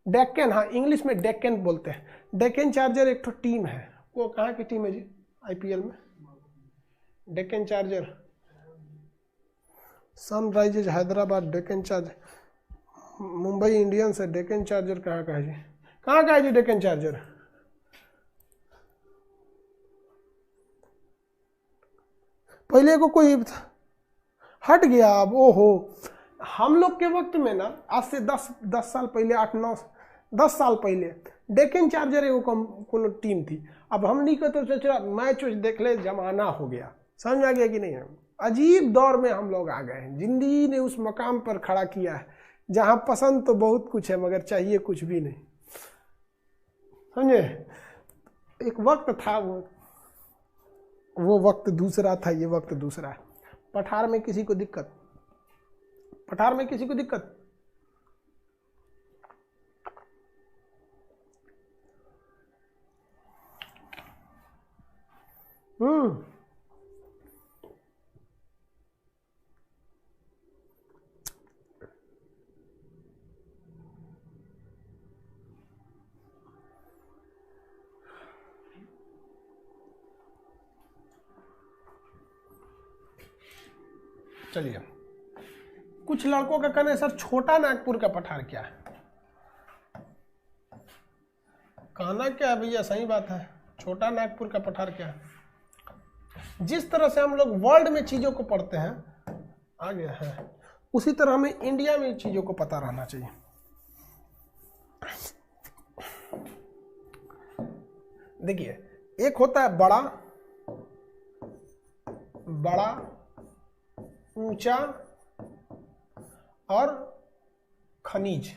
डेक्कन, हाँ इंग्लिश में डेक्कन बोलते हैं। डेक्कन चार्जर एक तो टीम है, वो कहाँ की टीम है जी आईपीएल में? Deccan charger, Sunrisers Hyderabad, Deccan charger, Mumbai Indians है। डेक्कन चार्जर कहाँ का है जी, कहाँ का है जी डेक्कन चार्जर? पहले को कोई हट गया अब, ओहो हम लोग के वक्त में ना, आज से 10 साल पहले, 8-9-10 साल पहले डेक्कन चार्जर एगो कोनो टीम थी। अब हम नहीं कहते तो चला मैच देख ले, जमाना हो गया। समझ आ गया कि नहीं? अजीब दौर में हम लोग आ गए हैं। जिंदगी ने उस मकाम पर खड़ा किया है जहां पसंद तो बहुत कुछ है मगर चाहिए कुछ भी नहीं। समझे? एक वक्त था, वो वक्त दूसरा था, ये वक्त दूसरा है। पठार में किसी को दिक्कत? पठार में किसी को दिक्कत? चलिए, कुछ लड़कों का कहना है सर छोटा नागपुर का पठार क्या है? कहना क्या है भैया, सही बात है। छोटा नागपुर का पठार क्या है? जिस तरह से हम लोग वर्ल्ड में चीजों को पढ़ते हैं आ गया है, उसी तरह हमें इंडिया में चीजों को पता रहना चाहिए। देखिए, एक होता है बड़ा ऊंचा और खनिज।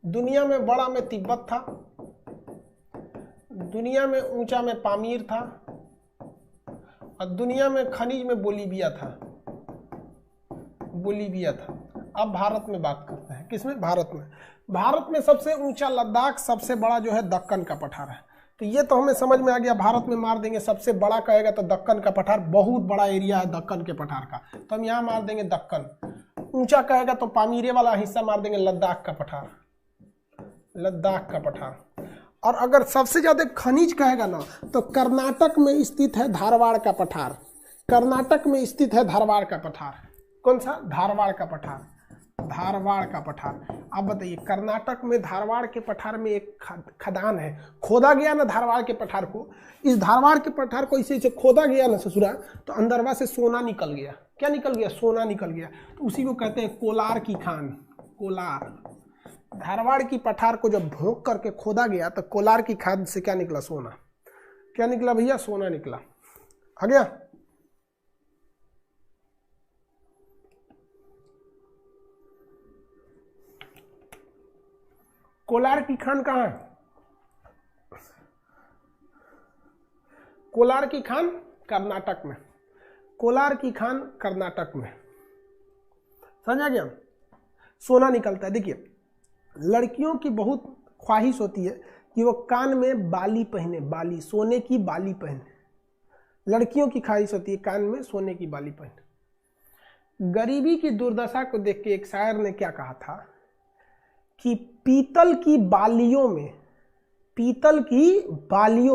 दुनिया में बड़ा में तिब्बत था, दुनिया में ऊंचा में पामीर था, और दुनिया में खनिज में बोलीविया था। अब भारत में बात करते हैं। किसमें? भारत में। भारत में सबसे ऊंचा लद्दाख, सबसे बड़ा जो है दक्कन का पठार है। तो ये तो हमें समझ में आ गया, भारत में मार देंगे सबसे बड़ा कहेगा तो दक्कन का पठार, बहुत बड़ा एरिया है दक्कन के पठार का, तो हम यहाँ मार देंगे दक्कन। ऊंचा कहेगा तो पामीरे वाला हिस्सा मार देंगे लद्दाख का पठार। और अगर सबसे ज्यादा खनिज कहेगा ना तो कर्नाटक में स्थित है धारवाड़ का पठार। कर्नाटक में स्थित है धारवाड़ का पठार। कौन सा? धारवाड़ का पठार। आप बताइए, कर्नाटक में धारवाड़ के पठार में एक खदान है, खोदा गया ना धारवाड़ के पठार को। इस धारवाड़ के पठार को इसे खोदा गया ना ससुरा, तो अंदरवा से सोना निकल गया। क्या निकल गया? सोना निकल गया। तो उसी को कहते हैं कोलार की खान। कोलार, धारवाड़ की पठार को जब भोंक करके खोदा गया तो कोलार की खान से क्या निकला? सोना। क्या निकला भैया? सोना निकला। आ गया? कोलार की खान कहाँ है? कोलार की खान कर्नाटक में। कोलार की खान कर्नाटक में। समझा गया? सोना निकलता है। देखिए, लड़कियों की बहुत ख्वाहिश होती है कि वो कान में बाली पहने, बाली, सोने की बाली पहने। लड़कियों की ख्वाहिश होती है कान में सोने की बाली पहने। गरीबी की दुर्दशा को देख के एक शायर ने क्या कहा था कि पीतल की बालियों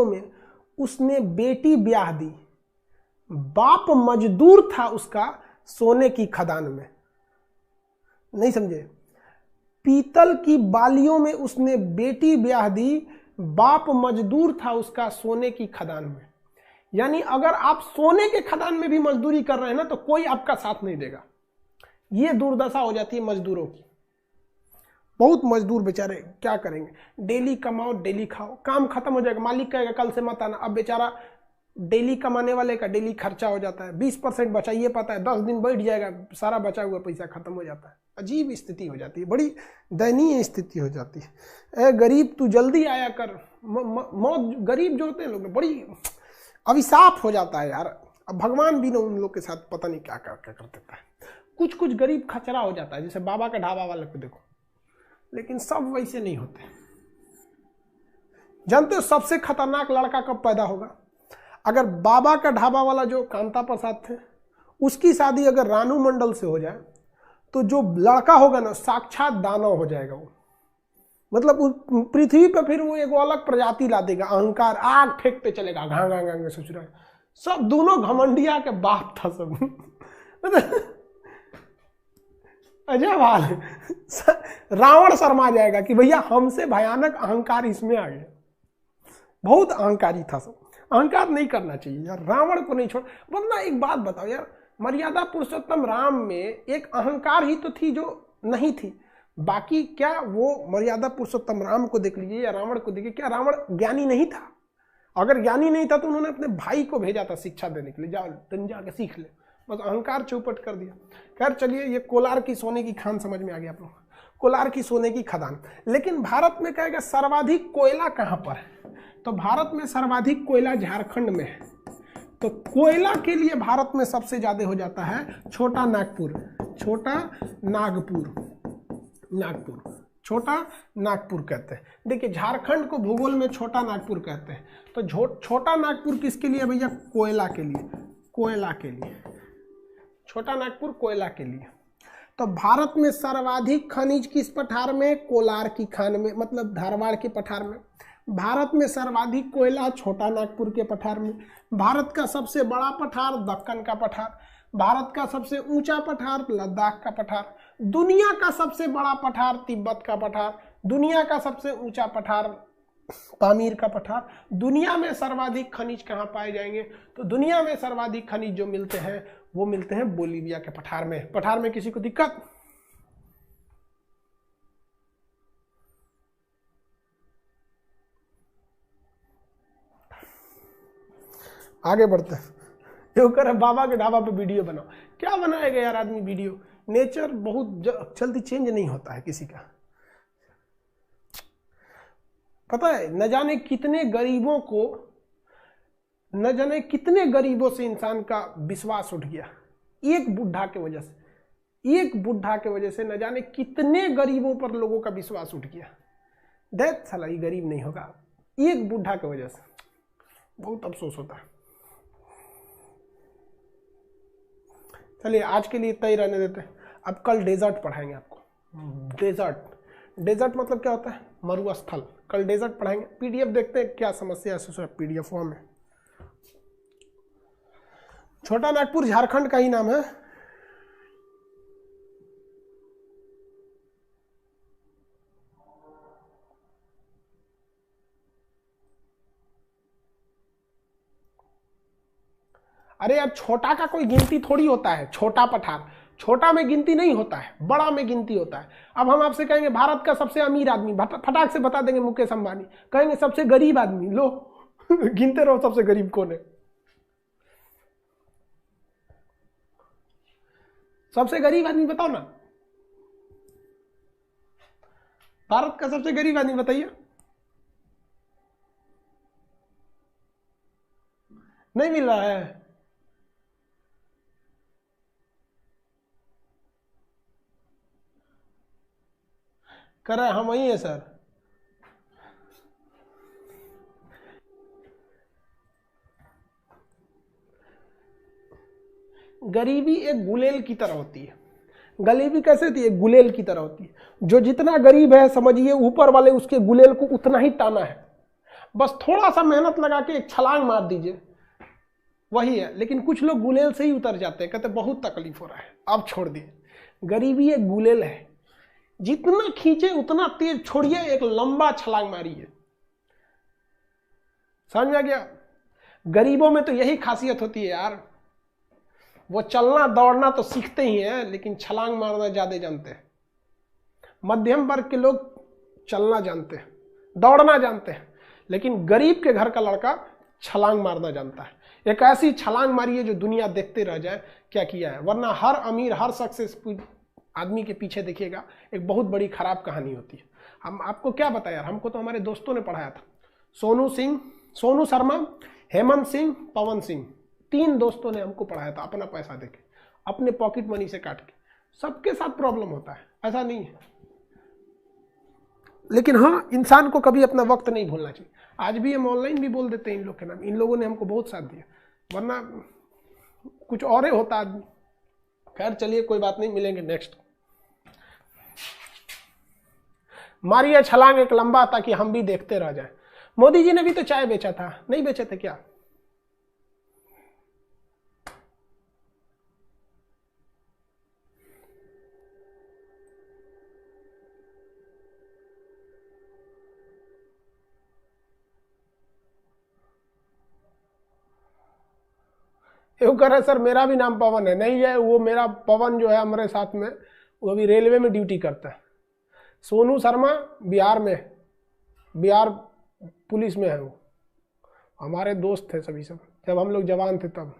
में उसने बेटी ब्याह दी, बाप मजदूर था उसका सोने की खदान में। नहीं समझे? पीतल की बालियों में उसने बेटी ब्याह दी, बाप मजदूर था उसका सोने की खदान में। यानी अगर आप सोने के खदान में भी मजदूरी कर रहे हैं ना तो कोई आपका साथ नहीं देगा। ये दुर्दशा हो जाती है मजदूरों की। बहुत मजदूर बेचारे क्या करेंगे? डेली कमाओ डेली खाओ, काम खत्म हो जाएगा, मालिक कहेगा कल से मत आना। अब बेचारा डेली कमाने वाले का डेली खर्चा हो जाता है, 20% बचाइए पाता है, 10 दिन बैठ जाएगा, सारा बचा हुआ पैसा खत्म हो जाता है। अजीब स्थिति हो जाती है, बड़ी दयनीय स्थिति हो जाती है। गरीब तू जल्दी आया कर। मौत, गरीब जो होते हैं लोग बड़ी अभिशाप हो जाता है यार। अब भगवान भी ना उन लोग के साथ पता नहीं क्या कर देता है। कुछ गरीब खचरा हो जाता है, जैसे बाबा का ढाबा वाले को देखो, लेकिन सब वैसे नहीं होते। जानते हो सबसे खतरनाक लड़का कब पैदा होगा? अगर बाबा का ढाबा वाला जो कांता प्रसाद थे उसकी शादी अगर रानू मंडल से हो जाए तो जो लड़का होगा ना साक्षात दानव हो जाएगा वो। मतलब पृथ्वी पे फिर वो एक अलग प्रजाति ला देगा, अहंकार, आग फेंकते चलेगा, घांग घांग घांग सोच रहा है। सब दोनों घमंडिया के बाप था सब। अजब हाल है। रावण शर्मा जाएगा कि भैया हमसे भयानक अहंकार इसमें आ गया। बहुत अहंकारी था सब। अहंकार नहीं करना चाहिए यार, रावण को नहीं छोड़। वरना एक बात बताओ यार, मर्यादा पुरुषोत्तम राम में एक अहंकार ही तो थी जो नहीं थी। बाकी क्या वो मर्यादा पुरुषोत्तम राम को देख लीजिए या रावण को देखिए, क्या रावण ज्ञानी नहीं था? अगर ज्ञानी नहीं था तो उन्होंने अपने भाई को भेजा था शिक्षा देने के लिए, जाओ तुम जाके सीख ले, बस अहंकार चौपट कर दिया। खैर चलिए, ये कोलार की सोने की खान समझ में आ गया आप लोग, कोलार की सोने की खदान। लेकिन भारत में कहेगा सर्वाधिक कोयला कहां पर है? तो भारत में सर्वाधिक कोयला झारखंड में है। तो कोयला के लिए भारत में सबसे ज्यादा हो जाता है छोटा नागपुर, छोटा नागपुर, नागपुर, छोटा नागपुर कहते हैं। देखिए झारखंड को भूगोल में छोटा नागपुर कहते हैं। तो छोटा नागपुर किसके लिए भैया? कोयला के लिए, कोयला के लिए, छोटा नागपुर कोयला के लिए। तो भारत में सर्वाधिक खनिज किस पठार में? कोलार की खान में, मतलब धारवाड़ के पठार में। भारत में सर्वाधिक कोयला छोटा नागपुर के पठार में। भारत का सबसे बड़ा पठार दक्कन का पठार। भारत का सबसे ऊंचा पठार लद्दाख का पठार। दुनिया का सबसे बड़ा पठार तिब्बत का पठार। दुनिया का सबसे ऊंचा पठार पामीर का पठार। दुनिया में सर्वाधिक खनिज कहाँ पाए जाएंगे? तो दुनिया में सर्वाधिक खनिज जो मिलते हैं वो मिलते हैं बोलीविया के पठार में। पठार में किसी को दिक्कत? आगे बढ़ते हैं। ये कर बाबा के ढाबा पे वीडियो बनाओ, क्या बनाएगा यार आदमी वीडियो? नेचर बहुत जल्दी चेंज नहीं होता है किसी का, पता है। न जाने कितने गरीबों को, न जाने कितने गरीबों से इंसान का विश्वास उठ गया एक बुढ़ा के वजह से। एक बुढ़ा के वजह से न जाने कितने गरीबों पर लोगों का विश्वास उठ गया। दैट साला ये गरीब नहीं होगा, एक बुढ़ा की वजह से। बहुत अफसोस होता है। चलिए आज के लिए इतना ही रहने देते हैं। अब कल डेजर्ट पढ़ाएंगे आपको। डेजर्ट, डेजर्ट मतलब क्या होता है? मरुस्थल। कल डेजर्ट पढ़ाएंगे। पीडीएफ देखते हैं क्या समस्या है, पीडीएफ फॉर्म है। छोटा नागपुर झारखंड का ही नाम है। अरे यार छोटा का कोई गिनती थोड़ी होता है। छोटा पठार, छोटा में गिनती नहीं होता है, बड़ा में गिनती होता है। अब हम आपसे कहेंगे भारत का सबसे अमीर आदमी, फटाक से बता देंगे मुकेश अंबानी। कहेंगे सबसे गरीब आदमी, लो गिनते रहो सबसे गरीब कौन है। सबसे गरीब आदमी बताओ ना, भारत का सबसे गरीब आदमी बताइए। नहीं मिल रहा है? कर रहा है हम वही है सर। गरीबी एक गुलेल की तरह होती है। गरीबी कैसे होती है? गुलेल की तरह होती है। जो जितना गरीब है समझिए ऊपर वाले उसके गुलेल को उतना ही टाना है। बस थोड़ा सा मेहनत लगा के एक छलांग मार दीजिए, वही है। लेकिन कुछ लोग गुलेल से ही उतर जाते हैं, कहते बहुत तकलीफ हो रहा है, अब छोड़ दिए। गरीबी एक गुलेल है, जितना खींचे उतना तेज छोड़िए, एक लंबा छलांग मारिए। समझ में आ गया? गरीबों में तो यही खासियत होती है यार, वो चलना दौड़ना तो सीखते ही हैं लेकिन छलांग मारना ज्यादा जानते हैं। मध्यम वर्ग के लोग चलना जानते हैं, दौड़ना जानते हैं, लेकिन गरीब के घर का लड़का छलांग मारना जानता है। एक ऐसी छलांग मारिए जो दुनिया देखते रह जाए क्या किया है। वरना हर अमीर, हर सक्सेसफुल आदमी के पीछे देखिएगा एक बहुत बड़ी खराब कहानी होती है। हम आपको क्या बताया यार, हमको तो हमारे दोस्तों ने पढ़ाया था। सोनू सिंह, सोनू शर्मा, हेमंत सिंह, पवन सिंह, 3 दोस्तों ने हमको पढ़ाया था अपना पैसा देके, अपने पॉकेट मनी से काट के। सबके साथ प्रॉब्लम होता है, ऐसा नहीं है। लेकिन हाँ, इंसान को कभी अपना वक्त नहीं भूलना चाहिए। आज भी हम ऑनलाइन भी बोल देते हैं इन लोग के नाम। इन लोगों ने हमको बहुत साथ दिया, वरना कुछ और ही होता आदमी। खैर चलिए कोई बात नहीं, मिलेंगे नेक्स्ट। मारिए छलांग एक लंबा, ताकि हम भी देखते रह जाएं। मोदी जी ने भी तो चाय बेचा था, नहीं बेचे थे क्या? वो कह रहा है सर मेरा भी नाम पवन है। नहीं है, वो मेरा पवन जो है हमारे साथ में, वो अभी रेलवे में ड्यूटी करता है। सोनू शर्मा बिहार में, बिहार पुलिस में है वो। हमारे दोस्त थे सभी सब, जब हम लोग जवान थे तब।